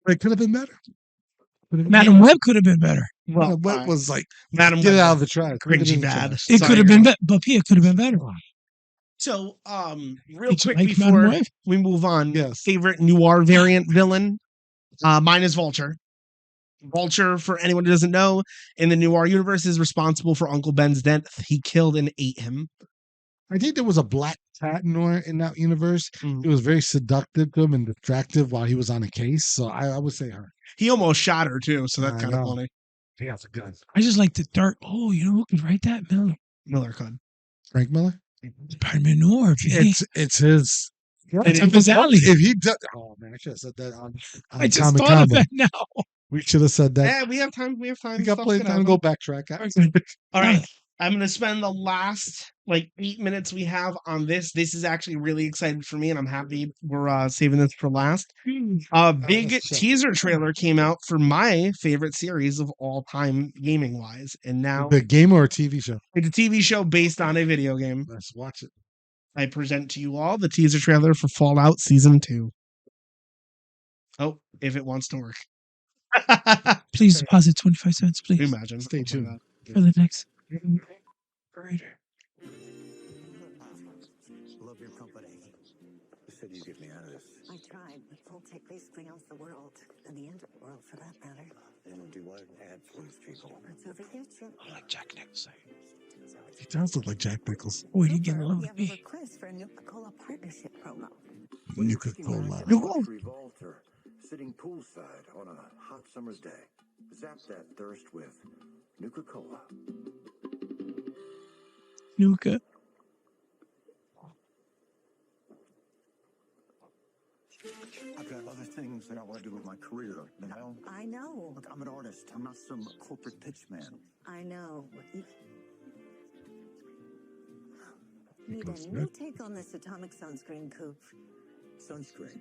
It could have been better. Madam Web could have been better. Well, What was like Madam get it Web out of the trash. Put it cringy in the bad. trash. It Sorry, could have been girl. better, but Pia could have been better. So, real Did you quick like Madam before Web? we move on, Yes. favorite Noir variant villain? Mine is Vulture. Vulture, for anyone who doesn't know, in the Noir universe is responsible for Uncle Ben's death. He killed and ate him. I think there was a black cat Noir in that universe. Mhm. It was very seductive to him and distractive while he was on a case. So I would say her. He almost shot her too, so that's I kind of know. funny. He has a gun. I just like the dark. Oh, you know who could write that? Miller could. Frank Miller. Spider-Man Noir. It's his. It's up his alley. If he does, oh man, I should have said that on I just Comic thought of Combo. that now. We should have said that. Yeah, we have time. We have time. We got Stuff plenty can of time to happen. go backtrack. All right. I'm going to spend the last like 8 minutes we have on this. This is actually really exciting for me, and I'm happy we're saving this for last. A big Let's check. teaser trailer came out for my favorite series of all time, gaming wise, and now The game or a TV show? it's a TV show based on a video game. Let's watch it. I present to you all the teaser trailer for Fallout Season 2. Oh, if it wants to work. Please deposit 25 cents, please, Imagine. Stay Oh my tuned. God. for the next operator. Love your company. You said you'd get me out of this. I tried, but Voltec basically owns the world, and the end of the world for that matter. And do what add for these people? It's over here, Chip. I like Jack Nicholson. He does look like Jack Nichols. Boy, you get Cooper, along we with have a me. request for a Nuka-Cola partnership promo. Nuka-Cola. Revolter, sitting poolside on a hot summer's day. Zap that thirst with Nuka-Cola. Nuka. I've got other things that I want to do with my career. You know? I know. Look, I'm an artist. I'm not some corporate pitchman. I know. Need Nicholas a new Smith. take on this atomic sunscreen, Coop. Sunscreen.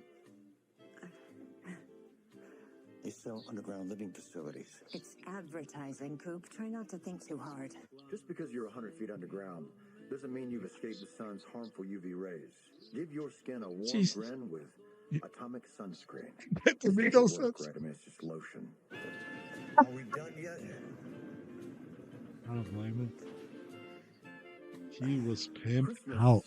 They sell underground living facilities. It's advertising, Coop. Try not to think too hard. Just because you're 100 feet underground doesn't mean you've escaped the sun's harmful UV rays. Give your skin a warm Jesus. grin with atomic sunscreen. That doesn't make no Work, sense. right? I mean, it's just lotion. Are we done yet? I don't blame him. He was pimped Christmas out.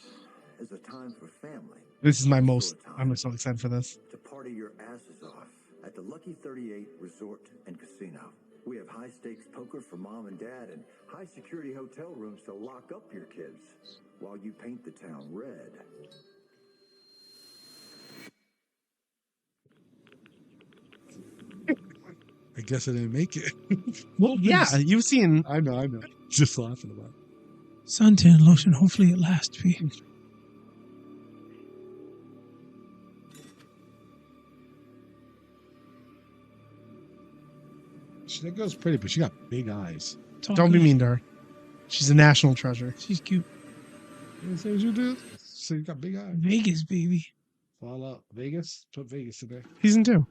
is a time for family. This is my Also most. a time I'm so excited for this. to party your asses off at the Lucky 38 Resort and Casino. We have high stakes poker for mom and dad and high security hotel rooms to lock up your kids while you paint the town red. I guess I didn't make it. Well, yeah, you've seen. I know. Just laughing about it. Suntan lotion. Hopefully it lasts. P. That girl's pretty, but she got big eyes. Don't be mean to her. She's a national treasure. She's cute. You say what you do? So you got big eyes. Vegas, baby. Fallout Vegas. Put Vegas today. Season 2.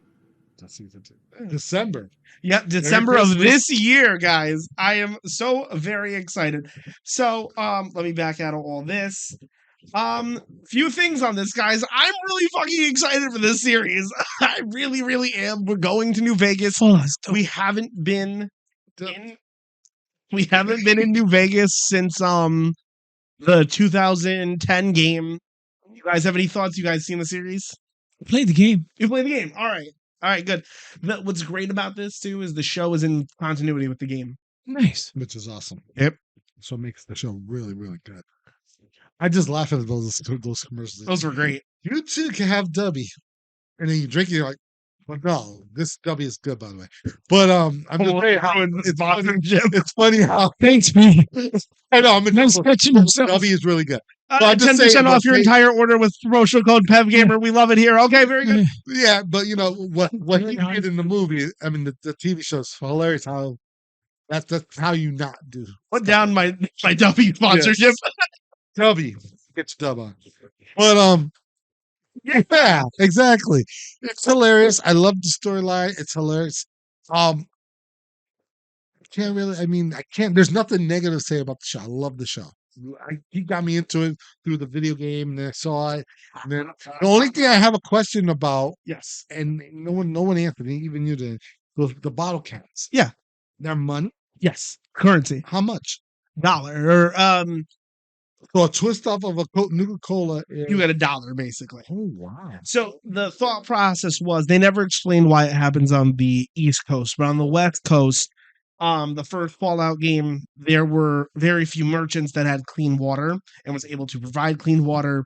That's season 2. December. Yep, December of Christmas. this year, guys. I am so very excited. So, let me back out of all this. Few things on this, guys. I'm really fucking excited for this series. I really, really am. We're going to New Vegas. Fallout's dope. We haven't been in New Vegas since the 2010 game. You guys have any thoughts? You guys seen the series? Play the game. You played the game. All right, good. What's great about this too is the show is in continuity with the game. Nice. Which is awesome. Yep. So it makes the show really, really good. I just laugh at those commercials. Those were great. You too can have Dubby. And then you drink it, you're like, well, no, this Dubby is good, by the way. But I'm just saying how it's funny how Thanks, man. I know I'm a Nice catching yourself. Dubby is really good. Well, I'm just 10% saying, off but your they- entire order with promotional code PevGamer. We love it here. Okay, very good. Yeah, but you know what he did in the movie, I mean the TV show's hilarious how that's how you not do. Put down my W sponsorship. Dubby. Get your dub on. But yeah, exactly. It's hilarious. I love the storyline. It's hilarious. I can't there's nothing negative to say about the show. I love the show. He got me into it through the video game, and then I saw it. And then the only thing I have a question about, Yes. and no one answered, even you did, was the bottle caps. Yeah. Their money. Yes. Currency. How much? Dollar. Or So a twist off of a Nuka-Cola is you get $1 basically. oh wow. So the thought process was they never explained why it happens on the East Coast, but on the West Coast, the first Fallout game, there were very few merchants that had clean water and was able to provide clean water.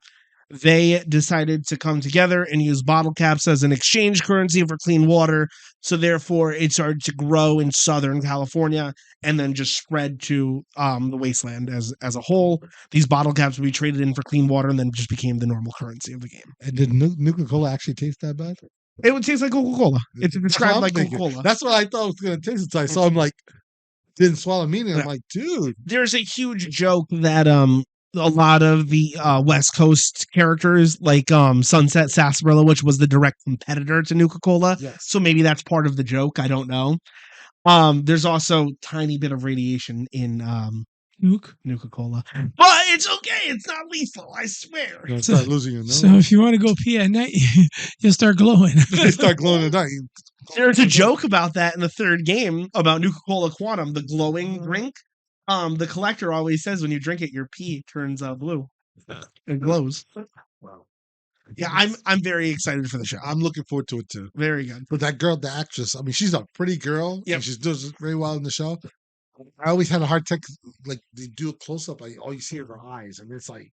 They decided to come together and use bottle caps as an exchange currency for clean water. So therefore, it started to grow in Southern California and then just spread to the wasteland as a whole. These bottle caps would be traded in for clean water and then just became the normal currency of the game. And did Nuka-Cola actually taste that bad? It would taste like Coca-Cola. It's That's what described I'm like thinking. Coca-Cola. That's what I thought it was going to taste. So I'm like, didn't swallow meaning. Yeah. I'm like, dude. There's a huge joke that a lot of the West Coast characters, like Sunset Sarsaparilla, which was the direct competitor to Nuka-Cola. Yes. So maybe that's part of the joke. I don't know. There's also tiny bit of radiation in Nuka-Cola, but it's okay. It's not lethal. I swear. You'll start losing your nose. So if you want to go pee at night, you'll start glowing. They start glowing at night. There's a joke about that in the third game about Nuka-Cola Quantum, the glowing drink. The collector always says when you drink it, your pee turns blue. It glows. Wow. Yeah, I'm very excited for the show. I'm looking forward to it too. Very good. But that girl, the actress, I mean, she's a pretty girl. Yep. And she does very well in the show. I always had a hard time, like, they do a close up, like, all you see are her eyes. And it's like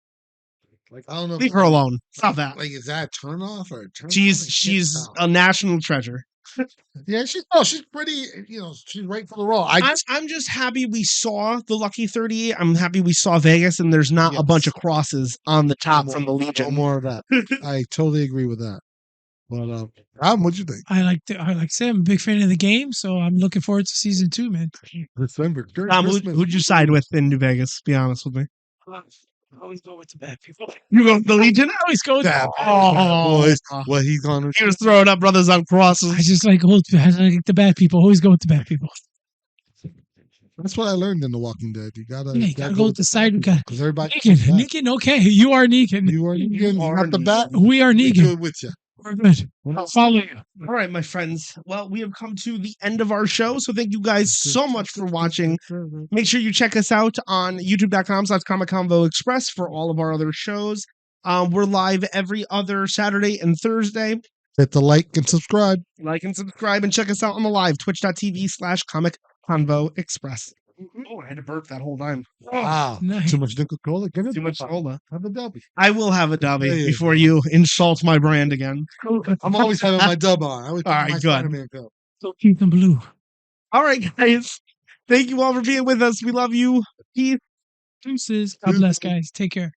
I don't know. Leave her alone. Stop that. Like, is that a turn off or a turn on? I She's can't tell. a national treasure. Yeah, she's pretty, she's right for the role. I'm just happy we saw the Lucky 38. I'm happy we saw Vegas and there's not a bunch of crosses on the top from the no Legion. more of that. I totally agree with that. But what'd you think? I like to say I'm a big fan of the game, so I'm looking forward to season 2, man. December. Who'd you side with in New Vegas? Be honest with me. I always go with the bad people. You go with the Legion? I always go with Bad Oh. boys. What he's gonna He was throwing up brothers on crosses. I just like the bad people. Always go with the bad people. That's what I learned in The Walking Dead. You gotta go with the side. We got because everybody. Negan, okay. You are Negan. You are Negan. Not the bat. We are We're Negan. good with you. We're good. I'll follow you. All right, my friends. Well, we have come to the end of our show. So thank you guys so much for watching. Make sure you check us out on youtube.com/Comic Convo Express for all of our other shows. We're live every other Saturday and Thursday. Hit the like and subscribe. Like and subscribe and check us out on the live, twitch.tv/Comic Convo Express. Oh, I had to burp that whole time. Wow. Nice. Too much Nuka-Cola. Get it. Too much cola. Have a dubby. I will have a There dubby you before you insult my brand again. I'm always having my dub on. I always All put right, my good. Spider-Man film. So keep them blue. All right, guys. Thank you all for being with us. We love you. Peace. Deuces. God bless, guys. Take care.